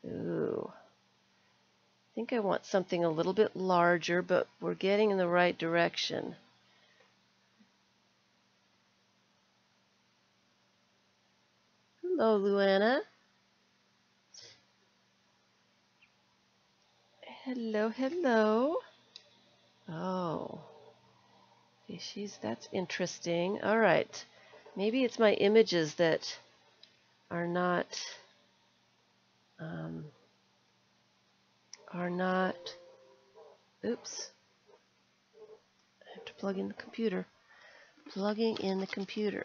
Ooh. I think I want something a little bit larger, but we're getting in the right direction. Hello, Luana. Hello, hello. Oh, fishies, that's interesting. All right. Maybe it's my images that are not, oops. I have to plug in the computer. Plugging in the computer.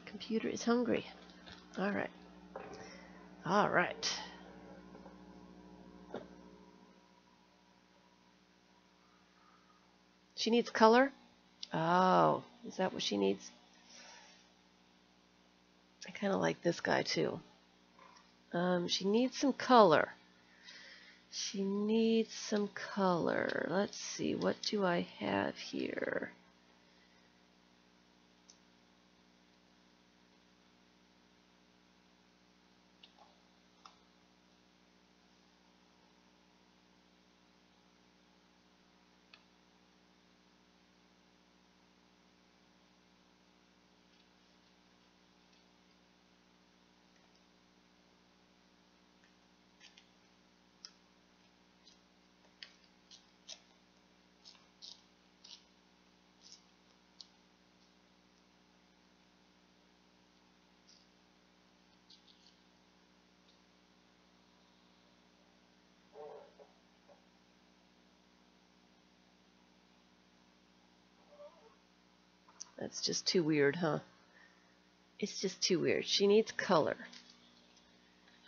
Computer is hungry. All right. All right. She needs color? Oh, is that what she needs? I kind of like this guy too. She needs some color. She needs some color. Let's see, what do I have here? That's just too weird, huh? It's just too weird. She needs color.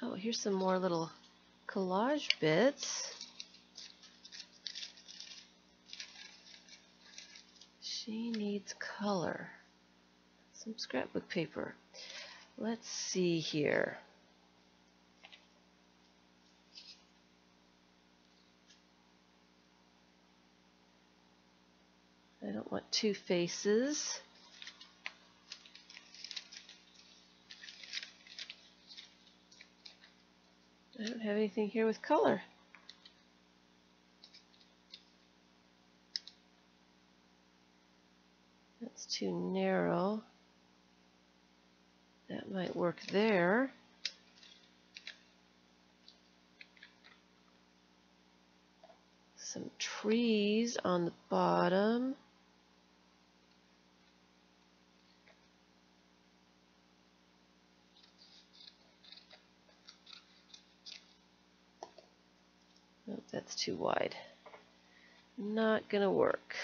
Oh, here's some more little collage bits. She needs color. Some scrapbook paper. Let's see here. I don't want two faces. I don't have anything here with color. That's too narrow. That might work there. Some trees on the bottom. Nope, that's too wide. Not gonna work.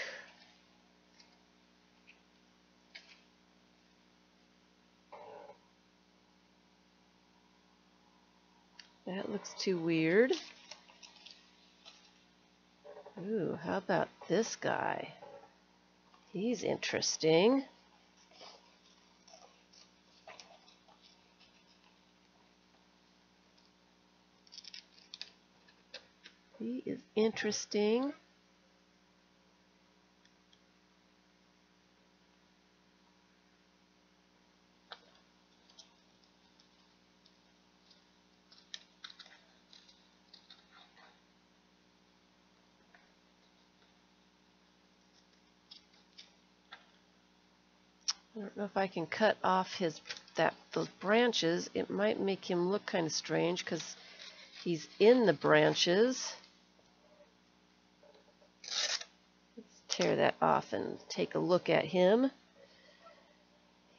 That looks too weird. Ooh, how about this guy? He's interesting. He is interesting. I don't know if I can cut off those branches. It might make him look kind of strange because he's in the branches. Let's tear that off and take a look at him.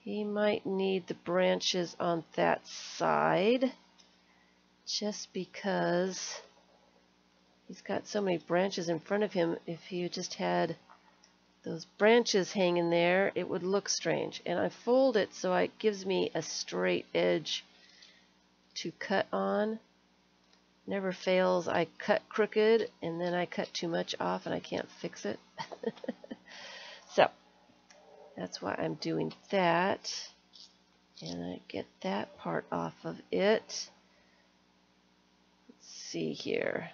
He might need the branches on that side just because he's got so many branches in front of him. If you just had those branches hanging there, it would look strange. And I fold it so it gives me a straight edge to cut on. Never fails. I cut crooked and then I cut too much off and I can't fix it. So that's why I'm doing that. And I get that part off of it. Let's see here.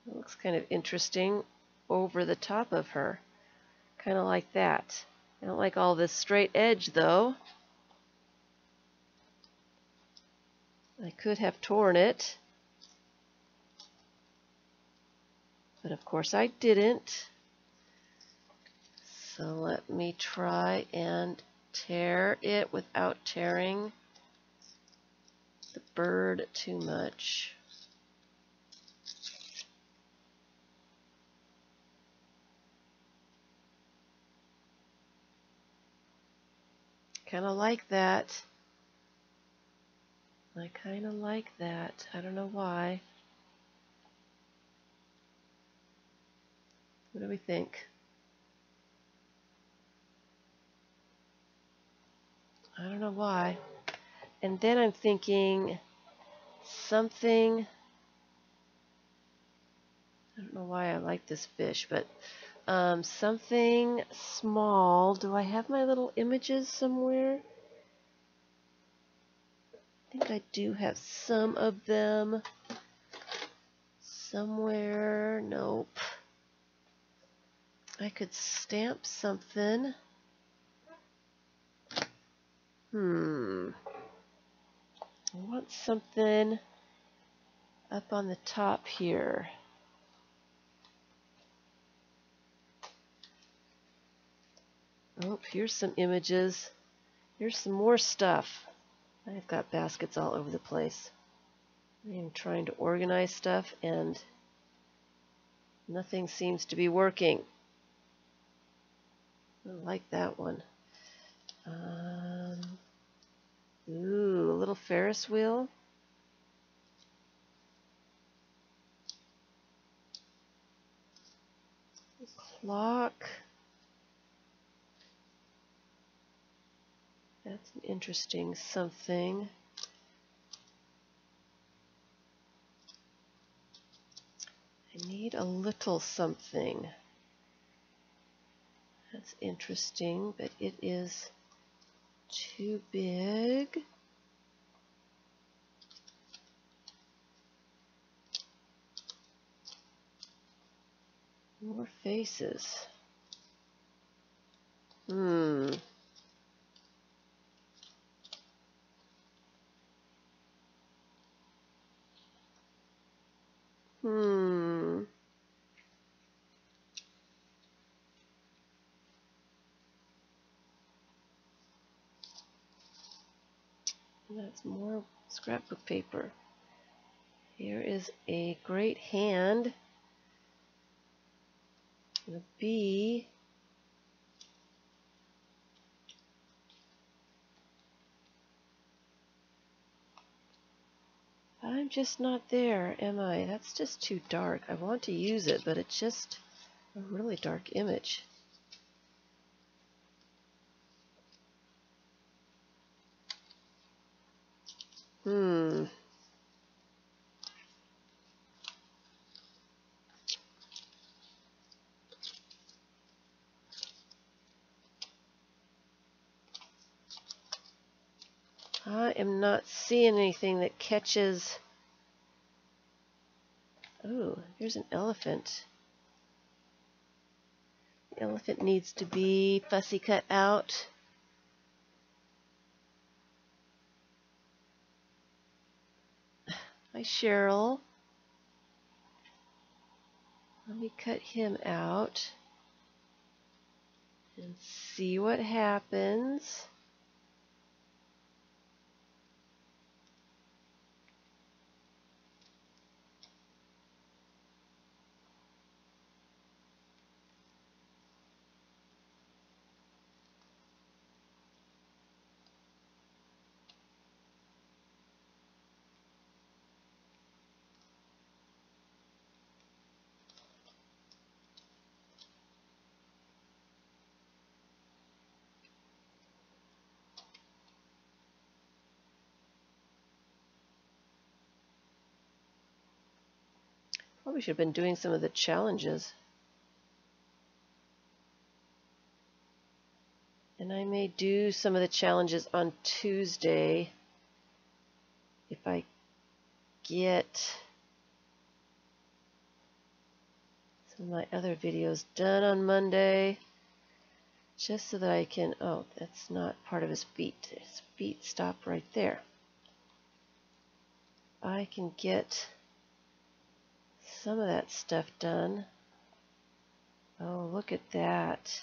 It looks kind of interesting over the top of her. Kind of like that. I don't like all this straight edge though. I could have torn it. But of course I didn't. So let me try and tear it without tearing the bird too much. Kind of like that. I kind of like that. I don't know why. What do we think? I don't know why. And then I'm thinking something. I don't know why I like this fish, but something small. Do I have my little images somewhere? I think I do have some of them somewhere. Nope. I could stamp something. I want something up on the top here. Oh, here's some images. Here's some more stuff. I've got baskets all over the place. I'm trying to organize stuff and nothing seems to be working. I like that one. Ooh, a little Ferris wheel. Clock. That's an interesting something. I need a little something. That's interesting, but it is too big. More faces. That's more scrapbook paper. Here is a great hand. And a bee. I'm just not there, am I? That's just too dark. I want to use it, but it's just a really dark image. I am not seeing anything that catches. Oh, here's an elephant. The elephant needs to be fussy cut out. Hi, Cheryl. Let me cut him out. and see what happens. Probably should have been doing some of the challenges. And I may do some of the challenges on Tuesday if I get some of my other videos done on Monday, just so that I can, oh, that's not part of his feet. His feet stop right there. I can get some of that stuff done. Oh, look at that.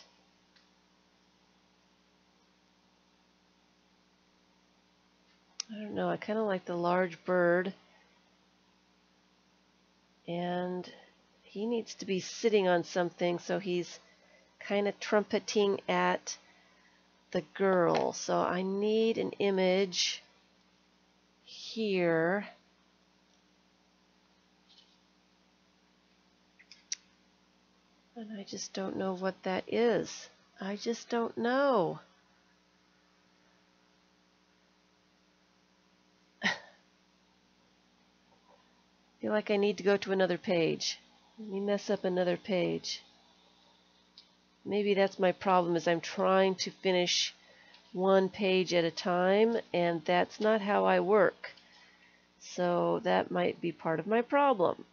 I don't know, I kind of like the large bird, and he needs to be sitting on something, so he's kind of trumpeting at the girl. So I need an image here. And I just don't know what that is. I just don't know. I feel like I need to go to another page. Let me mess up another page. Maybe that's my problem, is I'm trying to finish one page at a time, and that's not how I work. So that might be part of my problem.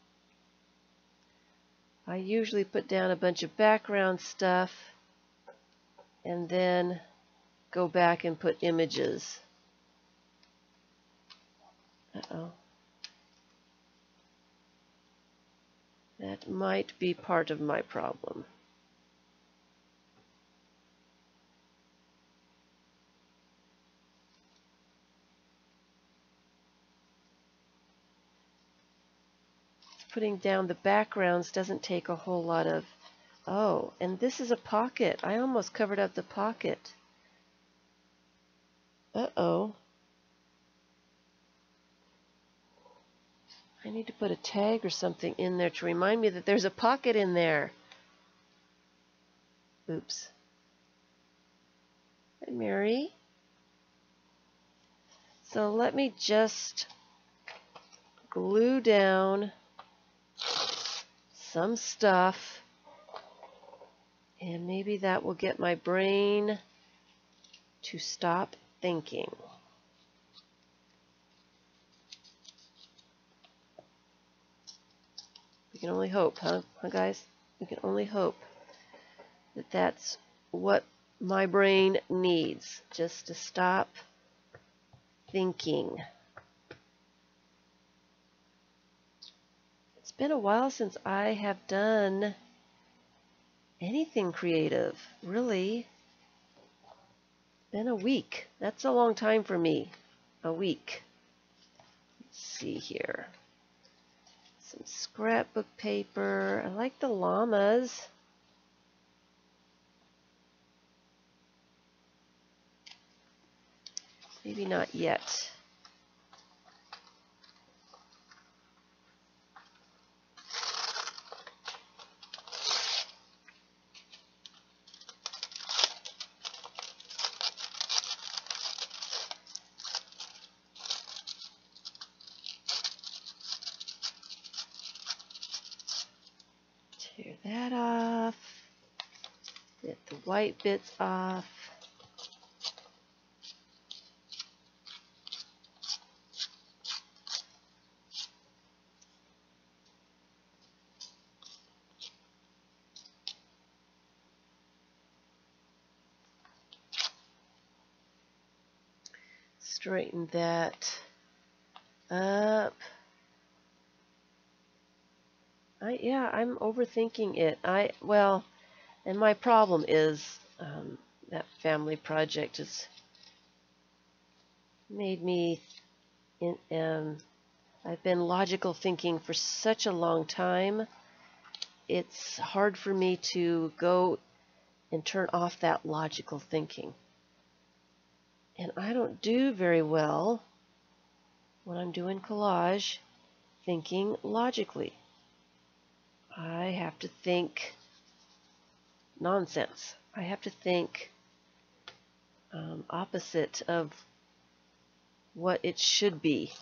I usually put down a bunch of background stuff and then go back and put images. Uh-oh. That might be part of my problem. Putting down the backgrounds doesn't take a whole lot of... Oh, and this is a pocket. I almost covered up the pocket. Uh-oh. I need to put a tag or something in there to remind me that there's a pocket in there. Oops. Hi, Mary. So let me just glue down some stuff, and maybe that will get my brain to stop thinking. We can only hope, huh guys? We can only hope that that's what my brain needs, just to stop thinking. It's been a while since I have done anything creative, really. It's been a week. That's a long time for me. A week. Let's see here. Some scrapbook paper. I like the llamas. Maybe not yet. Tear that off. Get the white bits off. Straighten that up. Yeah, I'm overthinking it. Well, and my problem is That family project has made me I've been logical thinking for such a long time. It's hard for me to go and turn off that logical thinking. And I don't do very well when I'm doing collage thinking logically. I have to think nonsense. I have to think opposite of what it should be.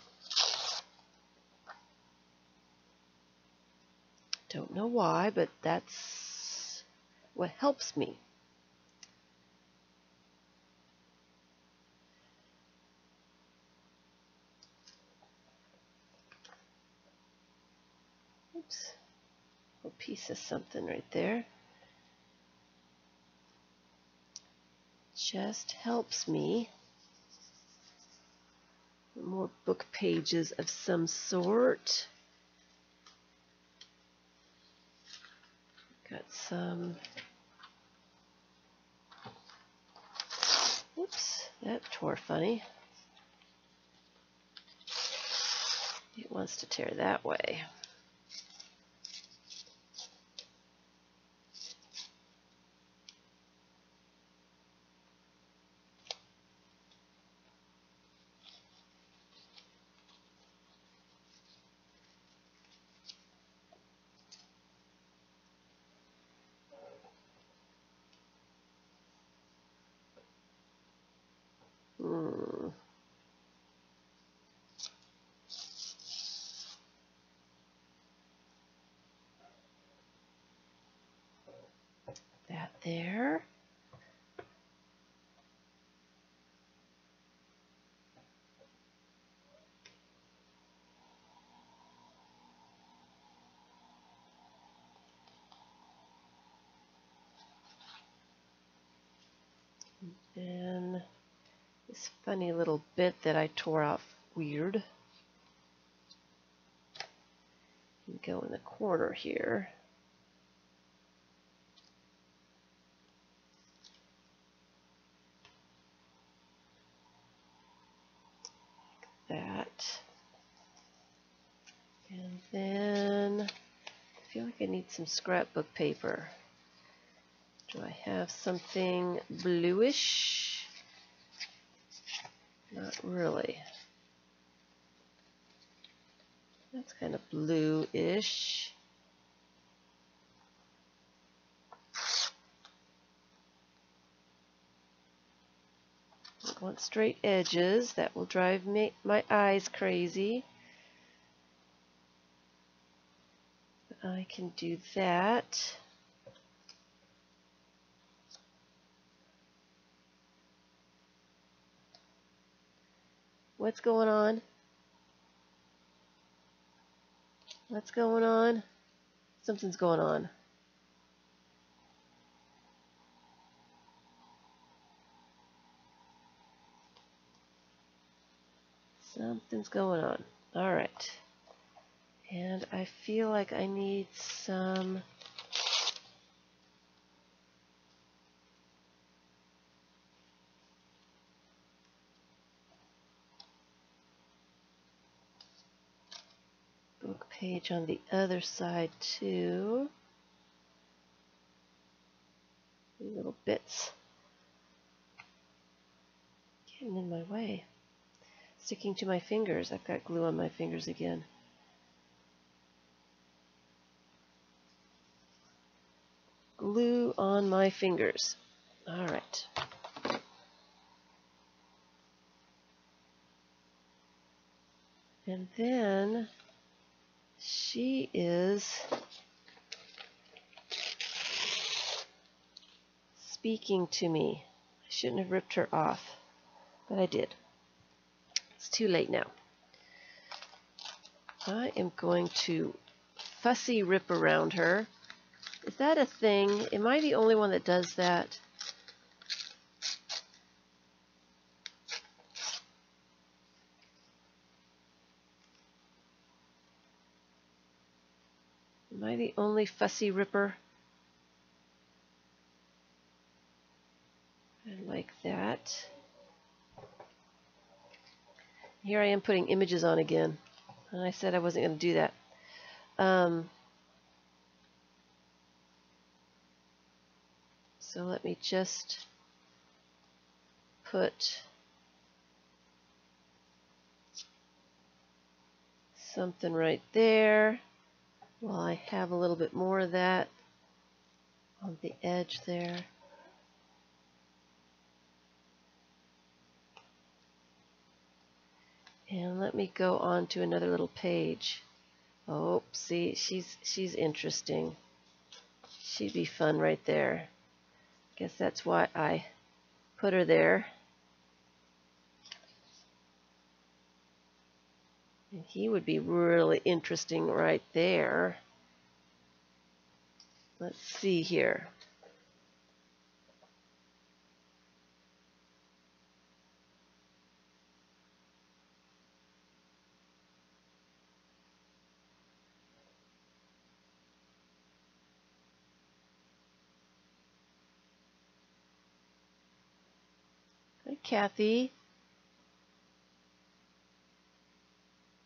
Don't know why, but that's what helps me. Oops. A piece of something right there. Just helps me. More book pages of some sort. Got some. Oops, that tore funny. It wants to tear that way. That there. And this funny little bit that I tore off weird. Go in the corner here. Like that. And then I feel like I need some scrapbook paper. Do I have something bluish? Not really. That's kind of blue-ish. I want straight edges. That will drive my eyes crazy. I can do that. What's going on? What's going on? Something's going on. Something's going on. All right. And I feel like I need some book page on the other side too. Little bits getting in my way. Sticking to my fingers. I've got glue on my fingers again. Glue on my fingers. All right. And then she is speaking to me. I shouldn't have ripped her off, but I did. It's too late now. I am going to fussy rip around her. Is that a thing? Am I the only one that does that? Am I the only fussy ripper? that. Here I am putting images on again. And I said I wasn't going to do that. So let me just put something right there. Well, I have a little bit more of that on the edge there. And let me go on to another little page. Oh, see, she's interesting. She'd be fun right there. Guess that's why I put her there. And he would be really interesting right there. Let's see here. Hi, Kathy.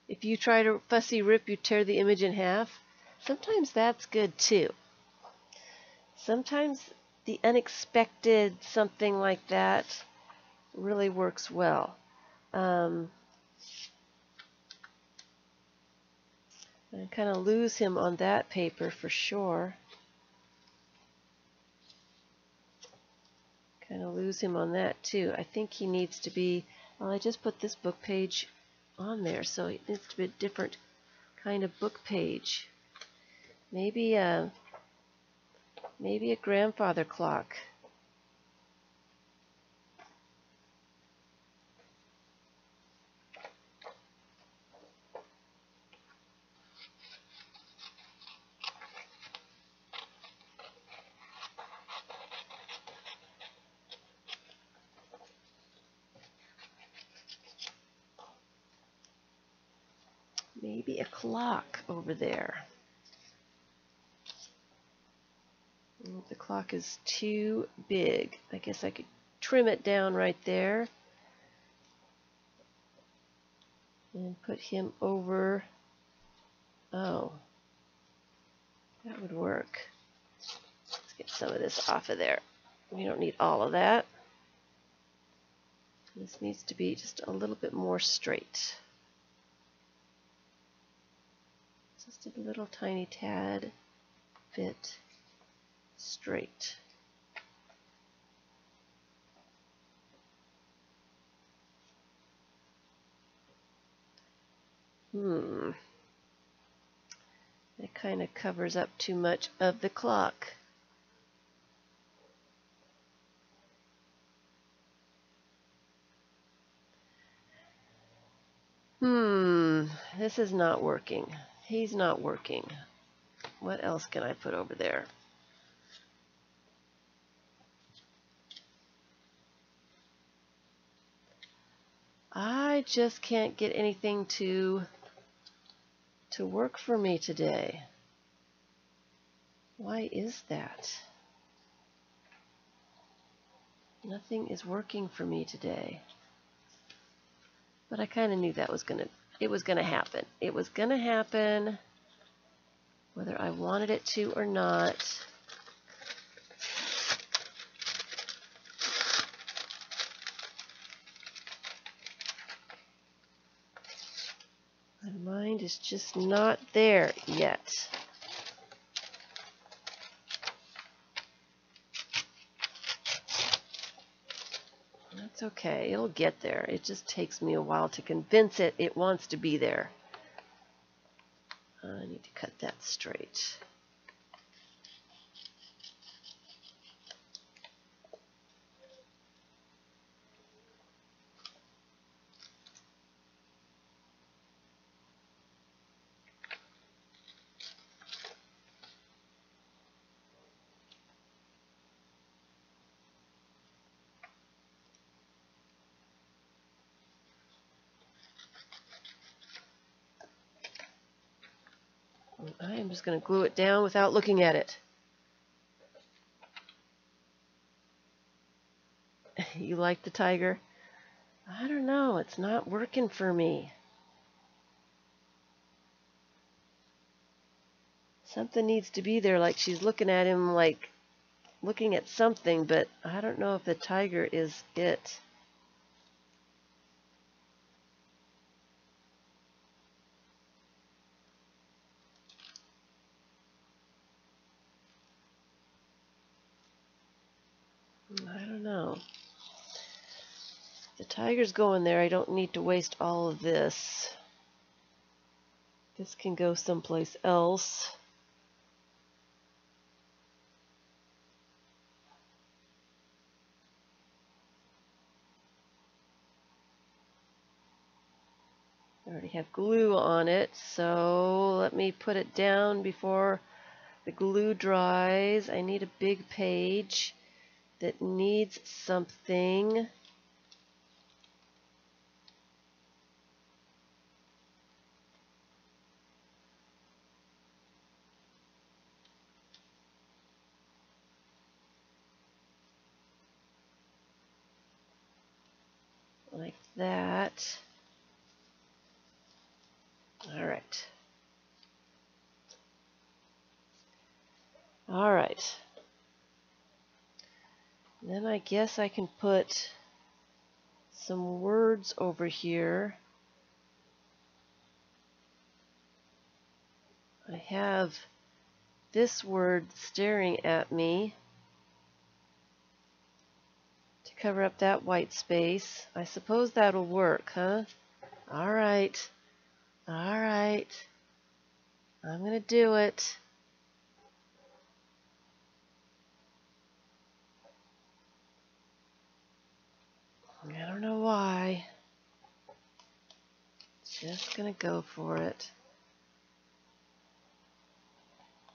If you try to fussy rip, you tear the image in half. Sometimes that's good too. Sometimes the unexpected something like that really works well. I kind of lose him on that paper for sure. Kind of lose him on that too. I think he needs to be, well, I just put this book page on there, so it needs to be a different kind of book page. Maybe a grandfather clock. Maybe a clock over there. The clock is too big. I guess I could trim it down right there and put him over. Oh, that would work. Let's get some of this off of there. We don't need all of that. This needs to be just a little bit more straight. Just a little tiny tad bit straight. That kind of covers up too much of the clock. This is not working. He's not working. What else can I put over there? I just can't get anything to work for me today. Why is that? Nothing is working for me today. But I kind of knew that was gonna happen. It was gonna happen whether I wanted it to or not. My mind is just not there yet. That's okay. It'll get there. It just takes me a while to convince it wants to be there. I need to cut that straight. I am just going to glue it down without looking at it. You like the tiger? I don't know. It's not working for me. Something needs to be there, like she's looking at him, like looking at something, but I don't know if the tiger is it. I don't know. The tiger's going there. I don't need to waste all of this. This can go someplace else. I already have glue on it, so let me put it down before the glue dries. I need a big page that needs something. Like that. Alright. Alright. Then I guess I can put some words over here. I have this word staring at me to cover up that white space. I suppose that'll work, huh? Alright. Alright. I'm gonna do it. I don't know why. Just gonna go for it.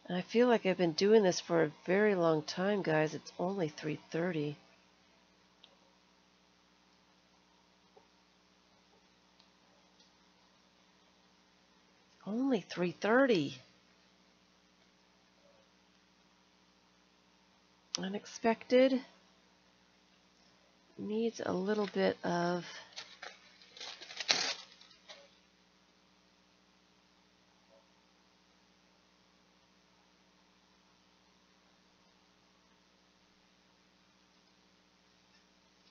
And I feel like I've been doing this for a very long time, guys. It's only 3:30. Only 3:30. Unexpected. Needs a little bit of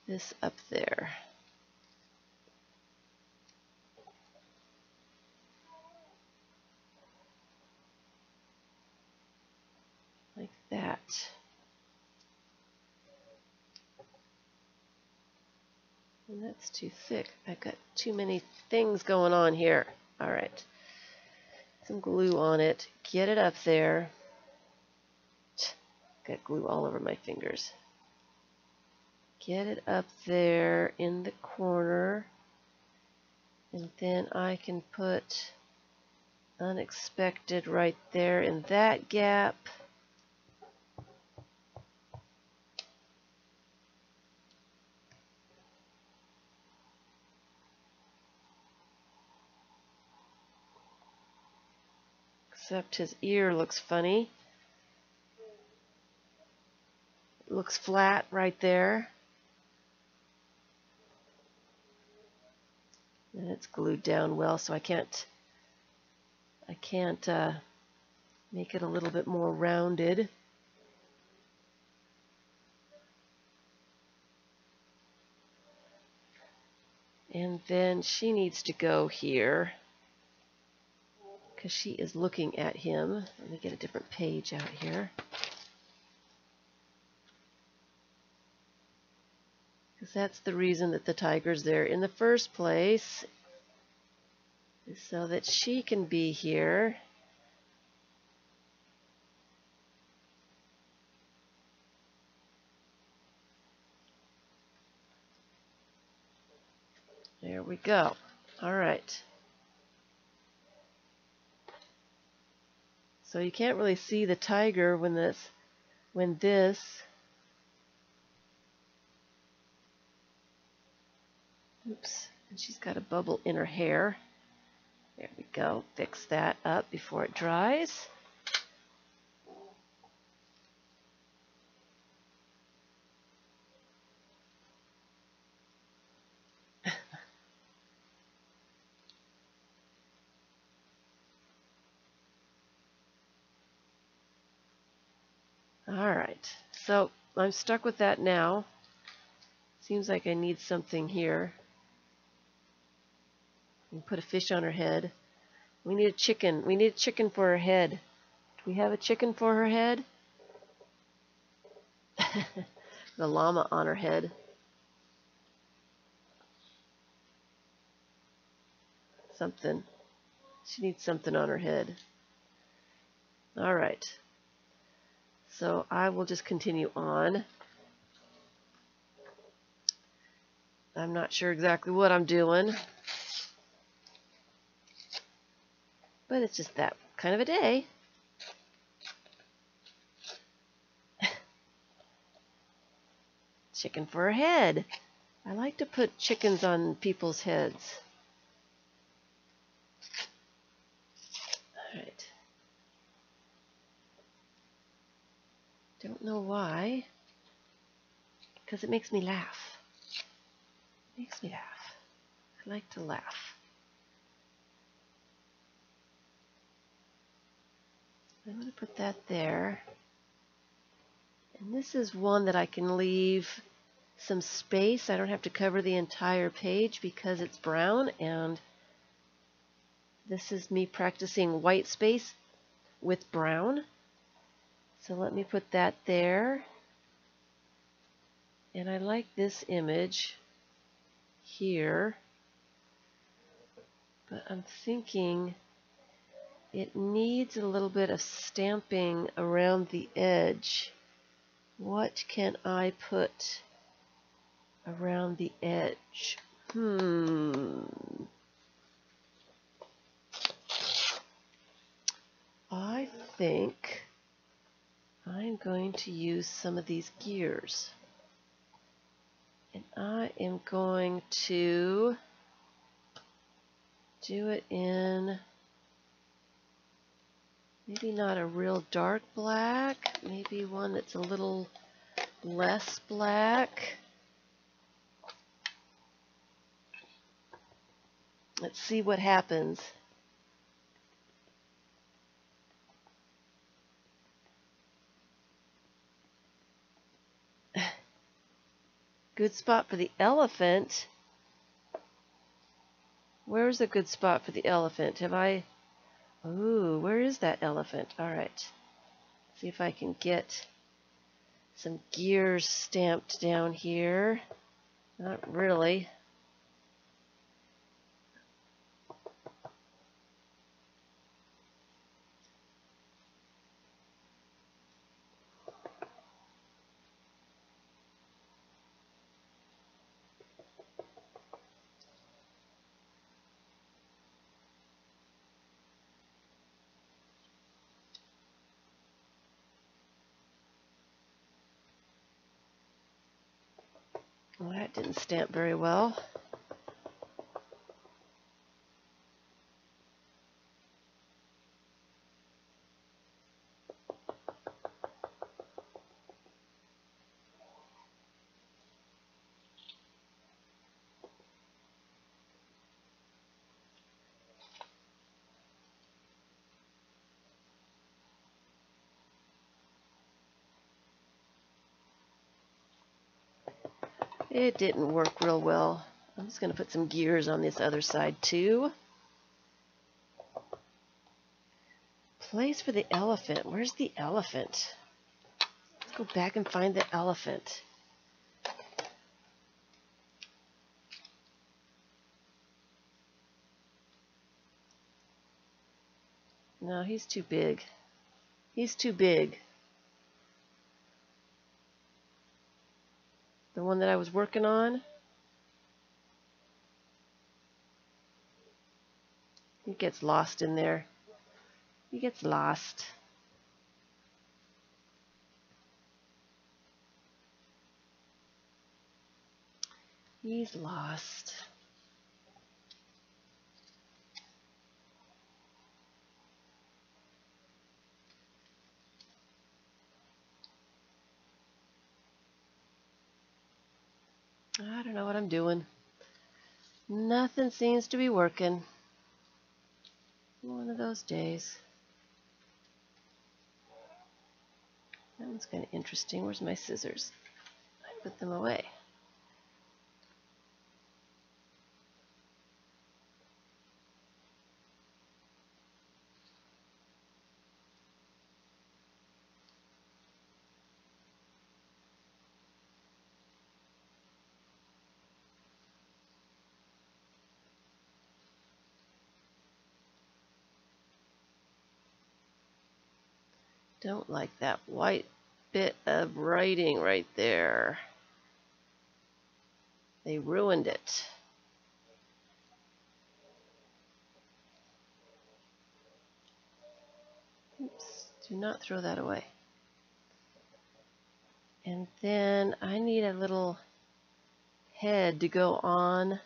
this up there. Like that. And that's too thick. I've got too many things going on here. Alright. Some glue on it. Get it up there. Got glue all over my fingers. Get it up there in the corner. And then I can put unexpected right there in that gap. Except his ear looks funny. It looks flat right there. And it's glued down well, so I can't make it a little bit more rounded. And then she needs to go here because she is looking at him. Let me get a different page out here. Because that's the reason that the tiger's there in the first place, is so that she can be here. There we go. All right. So you can't really see the tiger when this, oops, and she's got a bubble in her hair. There we go. Fix that up before it dries. Alright, so I'm stuck with that now. Seems like I need something here. Put a fish on her head. We need a chicken. We need a chicken for her head. Do we have a chicken for her head? The llama on her head. Something. She needs something on her head. Alright. So I will just continue on. I'm not sure exactly what I'm doing. But it's just that kind of a day. Chicken for a head. I like to put chickens on people's heads. Alright. Don't know why. Because it makes me laugh. It makes me laugh. I like to laugh. I'm going to put that there. And this is one that I can leave some space. I don't have to cover the entire page because it's brown, and this is me practicing white space with brown. So let me put that there. And I like this image here, but I'm thinking it needs a little bit of stamping around the edge. What can I put around the edge? I think I'm going to use some of these gears. And I am going to do it in maybe not a real dark black, maybe one that's a little less black. Let's see what happens. Good spot for the elephant. Where's a good spot for the elephant? Have I... Ooh, where is that elephant? Alright. See if I can get some gears stamped down here. Not really. Well, that didn't stamp very well. It didn't work real well. I'm just going to put some gears on this other side too. Place for the elephant. Where's the elephant? Let's go back and find the elephant. No, he's too big. He's too big. The one that I was working on. He gets lost in there. He gets lost. He's lost. I don't know what I'm doing. Nothing seems to be working. One of those days. Let That's kind of interesting. Where's my scissors? I put them away. Don't like that white bit of writing right there. They ruined it. Oops, do not throw that away. And then I need a little head to go on.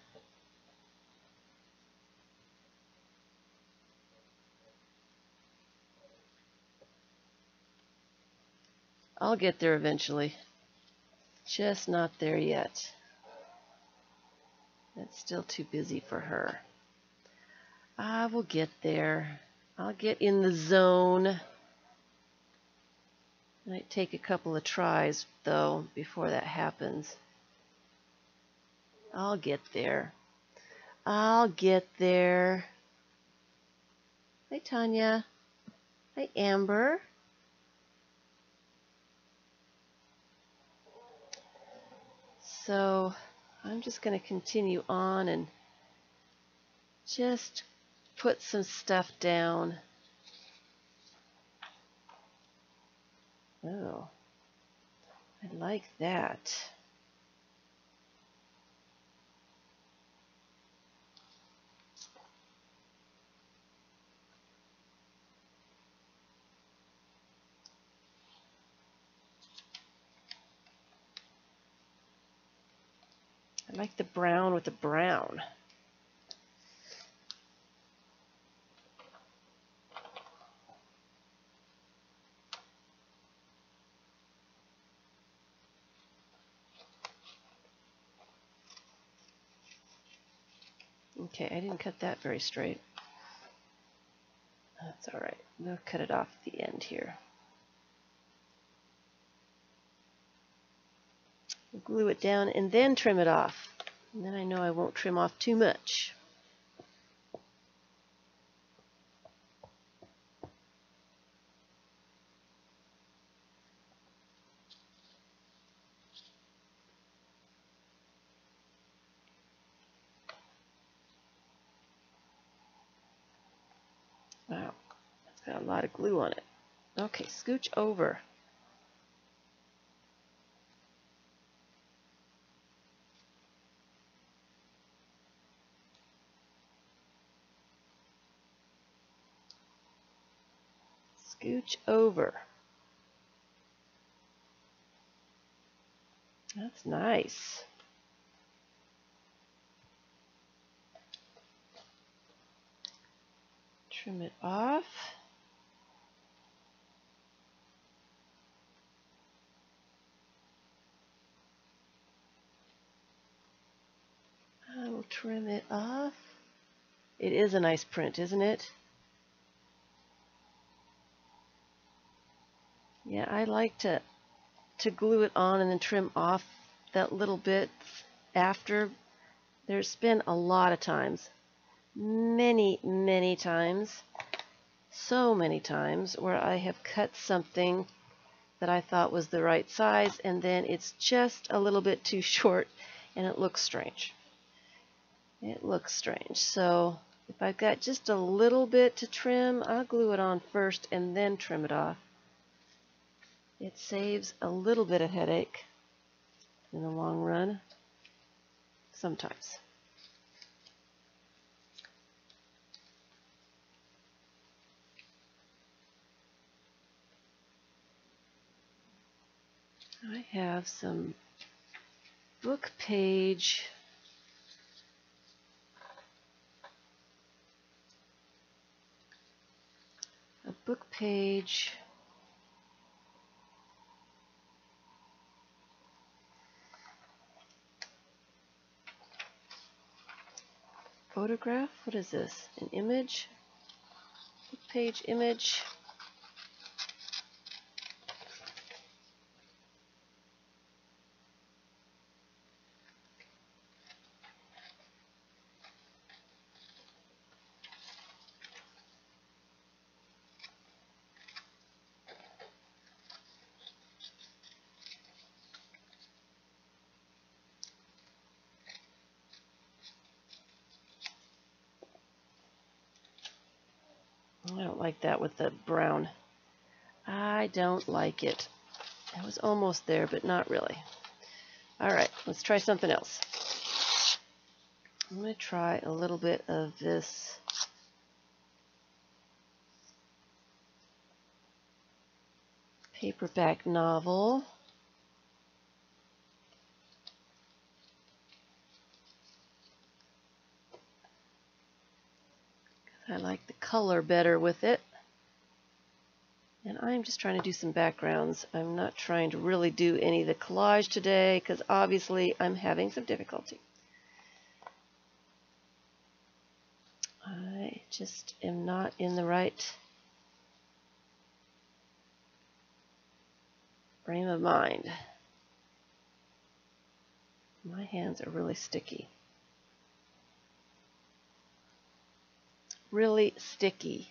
I'll get there eventually. Just not there yet. That's still too busy for her. I will get there. I'll get in the zone. Might take a couple of tries, though, before that happens. I'll get there. I'll get there. Hi, Tanya. Hi, Amber. So I'm just going to continue on and just put some stuff down. Oh, I like that. I like the brown with the brown. Okay, I didn't cut that very straight. That's all right. We'll cut it off at the end here. We'll glue it down and then trim it off. And then I know I won't trim off too much. Wow, that's got a lot of glue on it. Okay, scooch over. Scooch over. That's nice. Trim it off. I will trim it off. It is a nice print, isn't it? Yeah, I like to glue it on and then trim off that little bit after. There's been a lot of times, many times, so many times where I have cut something that I thought was the right size and then it's just a little bit too short and it looks strange. It looks strange. So if I've got just a little bit to trim, I'll glue it on first and then trim it off. It saves a little bit of headache in the long run, sometimes. I have some book page photograph. What is this? An image? Book page image. I don't like that with the brown. I don't like it. I was almost there, but not really. All right, let's try something else. I'm going to try a little bit of this paperback novel. I like the color better with it. And I'm just trying to do some backgrounds. I'm not trying to really do any of the collage today because obviously I'm having some difficulty. I just am not in the right frame of mind. My hands are really sticky. Really sticky.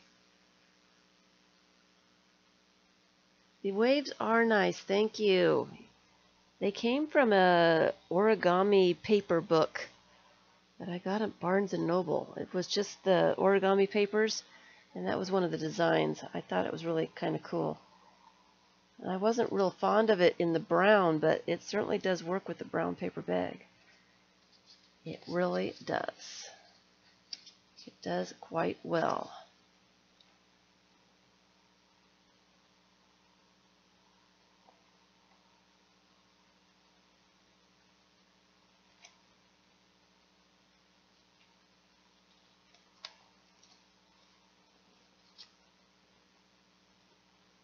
The waves are nice, thank you. They came from a origami paper book that I got at Barnes & Noble. It was just the origami papers, and that was one of the designs. I thought it was really kind of cool. I wasn't real fond of it in the brown, but it certainly does work with the brown paper bag. It really does. It does quite well.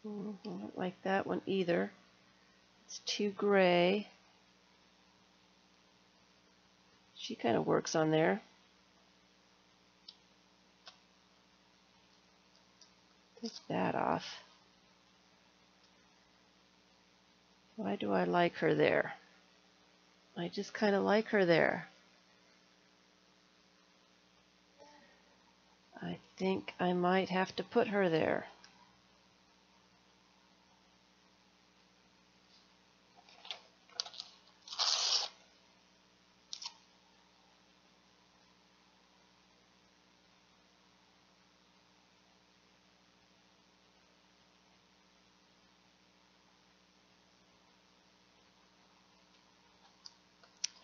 I don't like that one either. It's too gray. She kind of works on there. Take that off. Why do I like her there? I just kind of like her there. I think I might have to put her there.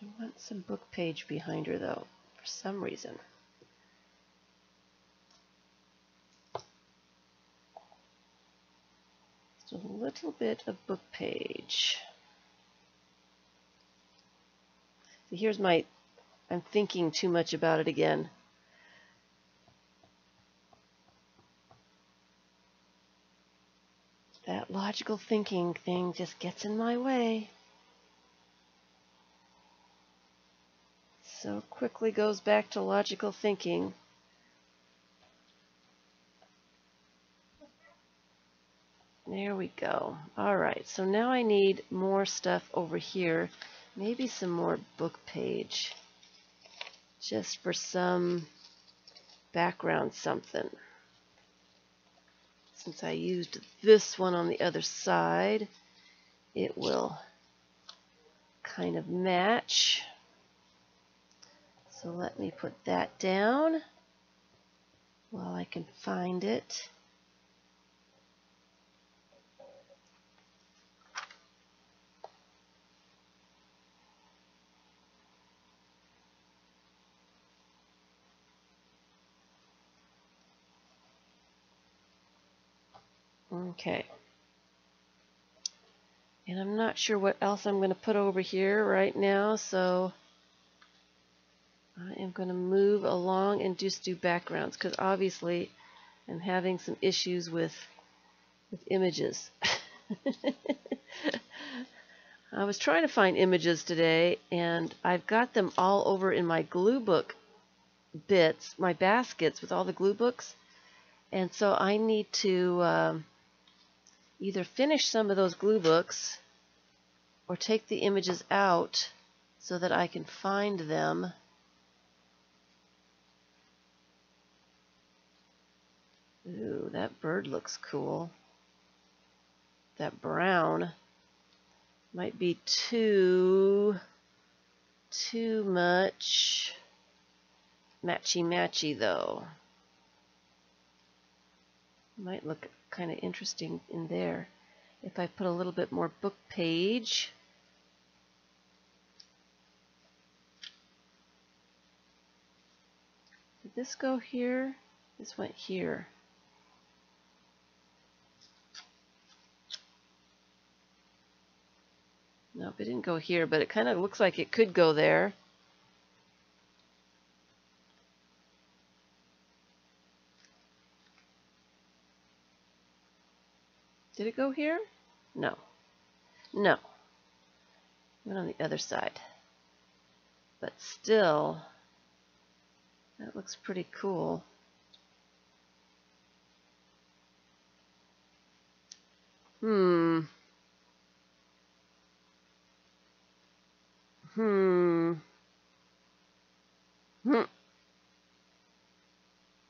I want some book page behind her though, for some reason. Just a little bit of book page. See, here's my, I'm thinking too much about it again. That logical thinking thing just gets in my way. So quickly goes back to logical thinking. There we go. All right, so now I need more stuff over here. Maybe some more book page. Just for some background something. Since I used this one on the other side, it will kind of match. So let me put that down while I can find it. Okay. And I'm not sure what else I'm going to put over here right now, so I am going to move along and just do backgrounds because obviously I'm having some issues with images. I was trying to find images today and I've got them all over in my glue book bits, my baskets with all the glue books, and so I need to either finish some of those glue books or take the images out so that I can find them. Ooh, that bird looks cool. That brown might be too much matchy-matchy though. Might look kind of interesting in there if I put a little bit more book page. Did this go here? This went here. Nope, it didn't go here, but it kind of looks like it could go there. Did it go here? No. No. It went on the other side. But still, that looks pretty cool. Hmm.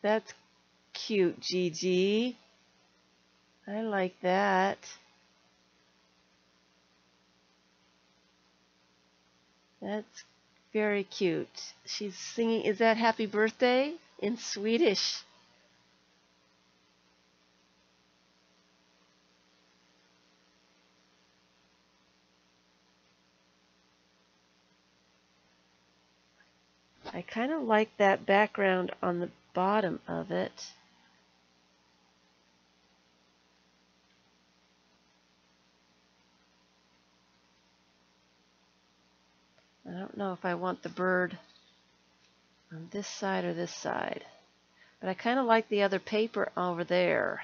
That's cute, Gigi. I like that. That's very cute. She's singing, is that Happy Birthday in Swedish? I kind of like that background on the bottom of it. I don't know if I want the bird on this side or this side, but I kind of like the other paper over there.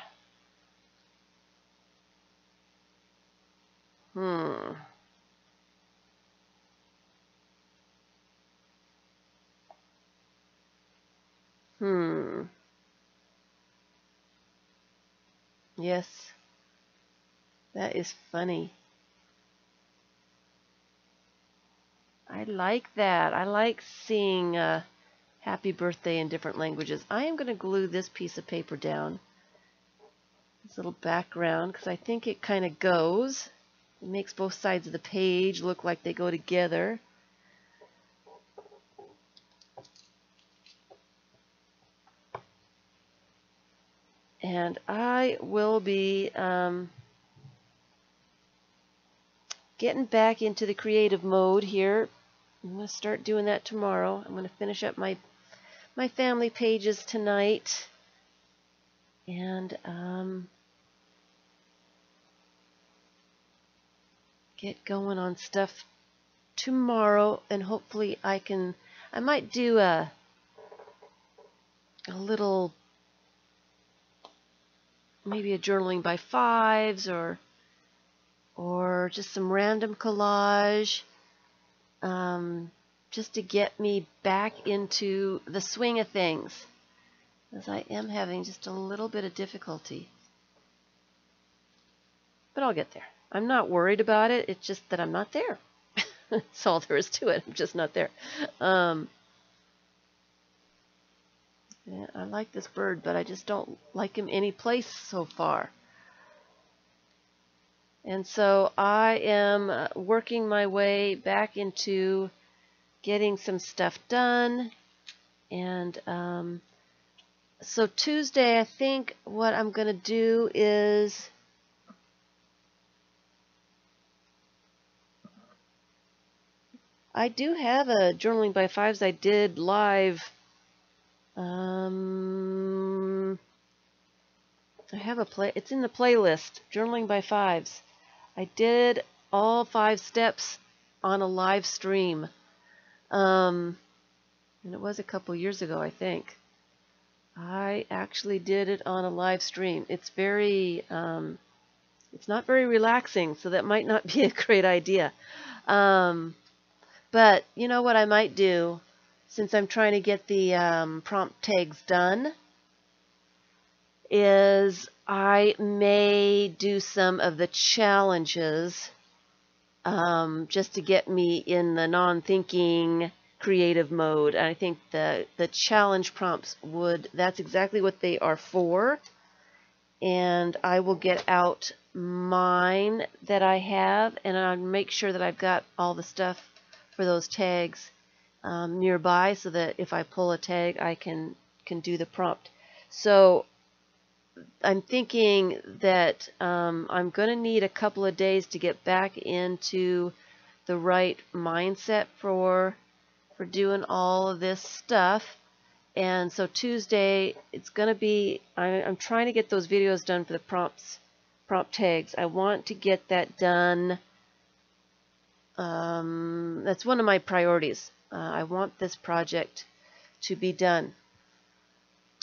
Yes, that is funny. I like that. I like seeing Happy Birthday in different languages. I am going to glue this piece of paper down, this little background, because I think it kind of goes. It makes both sides of the page look like they go together. And I will be getting back into the creative mode here. I'm going to start doing that tomorrow. I'm going to finish up my family pages tonight. And get going on stuff tomorrow. And hopefully I might do a little, maybe a journaling by fives or just some random collage, just to get me back into the swing of things, as I am having just a little bit of difficulty. But I'll get there. I'm not worried about it. It's just that I'm not there. That's all there is to it. I'm just not there. Yeah, I like this bird, but I just don't like him any place so far. And so I am working my way back into getting some stuff done. And so Tuesday, I think what I'm going to do is I do have a journaling by fives I did live. I have it's in the playlist, Journaling by Fives. I did all 5 steps on a live stream. And it was a couple years ago, I think. I actually did it on a live stream. It's very, it's not very relaxing, so that might not be a great idea. But you know what I might do, since I'm trying to get the prompt tags done, is I may do some of the challenges just to get me in the non-thinking creative mode. And I think the challenge prompts that's exactly what they are for. And I will get out mine that I have, and I'll make sure that I've got all the stuff for those tags nearby, so that if I pull a tag, I can do the prompt. So I'm thinking that I'm going to need a couple of days to get back into the right mindset for doing all of this stuff. And so Tuesday, it's going to be, I'm trying to get those videos done for the prompt tags. I want to get that done. That's one of my priorities. I want this project to be done.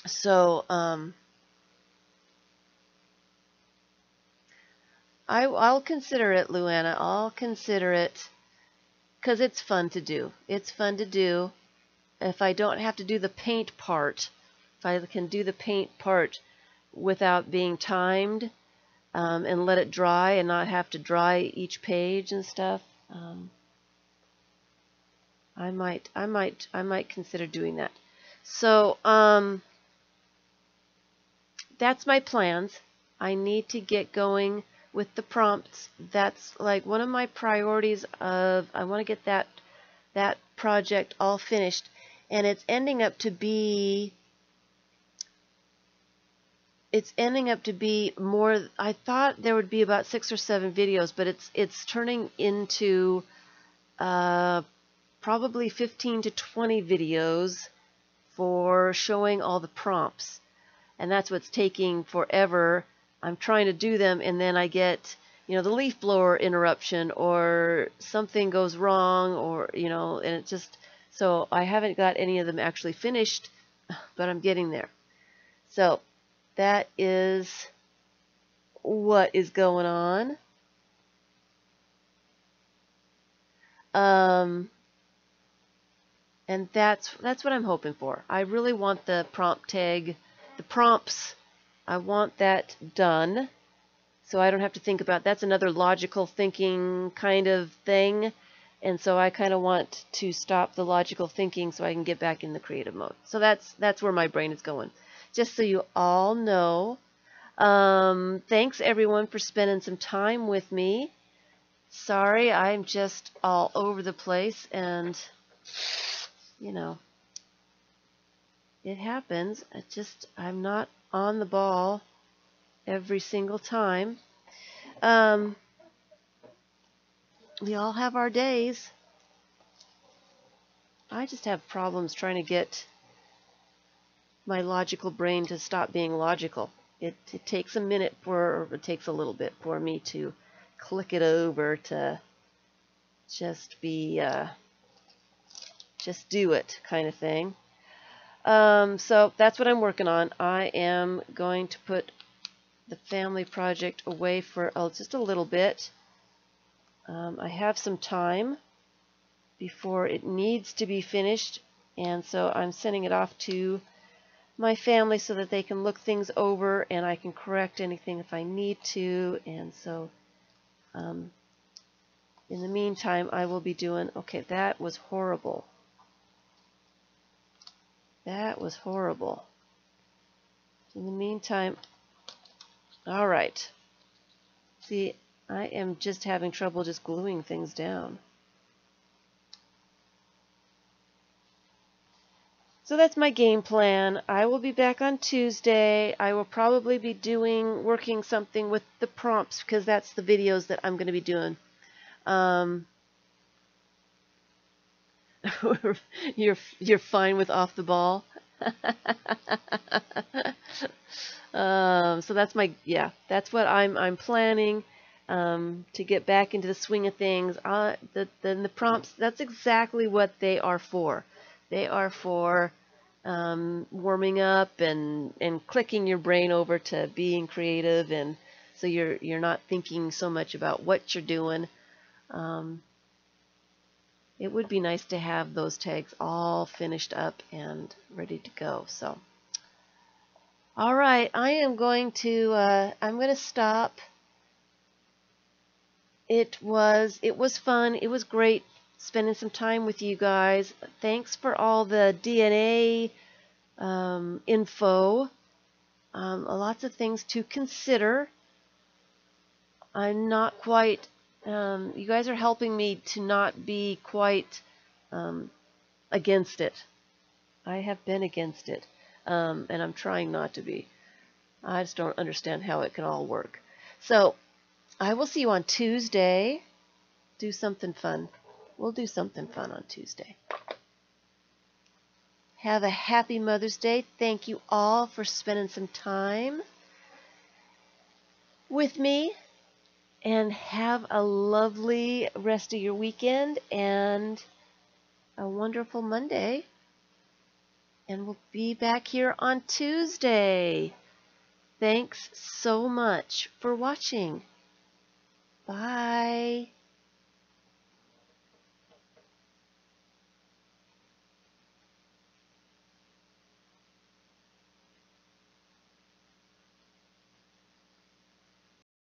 So I'll consider it, Luana. I'll consider it because it's fun to do. It's fun to do. If I don't have to do the paint part, if I can do the paint part without being timed and let it dry and not have to dry each page and stuff, I might consider doing that. So that's my plans. I need to get going with the prompts. That's like one of my priorities. I want to get that project all finished, and it's ending up to be more. I thought there would be about 6 or 7 videos, but it's turning into probably 15 to 20 videos for showing all the prompts. And that's what's taking forever. I'm trying to do them, and then I get, the leaf blower interruption, or something goes wrong, or, and it just, so I haven't got any of them actually finished, but I'm getting there. So that is what is going on. And that's what I'm hoping for. I really want the prompt tag, the prompts, I want that done so I don't have to think about, that's another logical thinking kind of thing. And so I kind of want to stop the logical thinking so I can get back in the creative mode. So that's where my brain is going. Just so you all know. Thanks everyone for spending some time with me. Sorry, I'm just all over the place, and it happens. I'm not on the ball every single time. We all have our days. I just have problems trying to get my logical brain to stop being logical. It takes a minute it takes a little bit for me to click it over to just be, just do it kind of thing. So that's what I'm working on. I am going to put the family project away for just a little bit. I have some time before it needs to be finished, and so I'm sending it off to my family so that they can look things over and I can correct anything if I need to. And so in the meantime, I will be doing, okay, that was horrible. That was horrible. In the meantime, all right. See, I am just having trouble just gluing things down. So that's my game plan. I will be back on Tuesday. I will probably be working something with the prompts because that's the videos that I'm going to be doing. You're fine with off the ball. So that's that's what I'm planning to get back into the swing of things. The prompts, that's exactly what they are for. They are for warming up and clicking your brain over to being creative, and so you're not thinking so much about what you're doing. It would be nice to have those tags all finished up and ready to go. So, all right, I'm going to stop. It was fun. It was great spending some time with you guys. Thanks for all the DNA info. Lots of things to consider. I'm not quite, you guys are helping me to not be quite against it. I have been against it, and I'm trying not to be. I just don't understand how it can all work. So I will see you on Tuesday. Do something fun. We'll do something fun on Tuesday. Have a happy Mother's Day. Thank you all for spending some time with me. And have a lovely rest of your weekend and a wonderful Monday. And we'll be back here on Tuesday. Thanks so much for watching. Bye.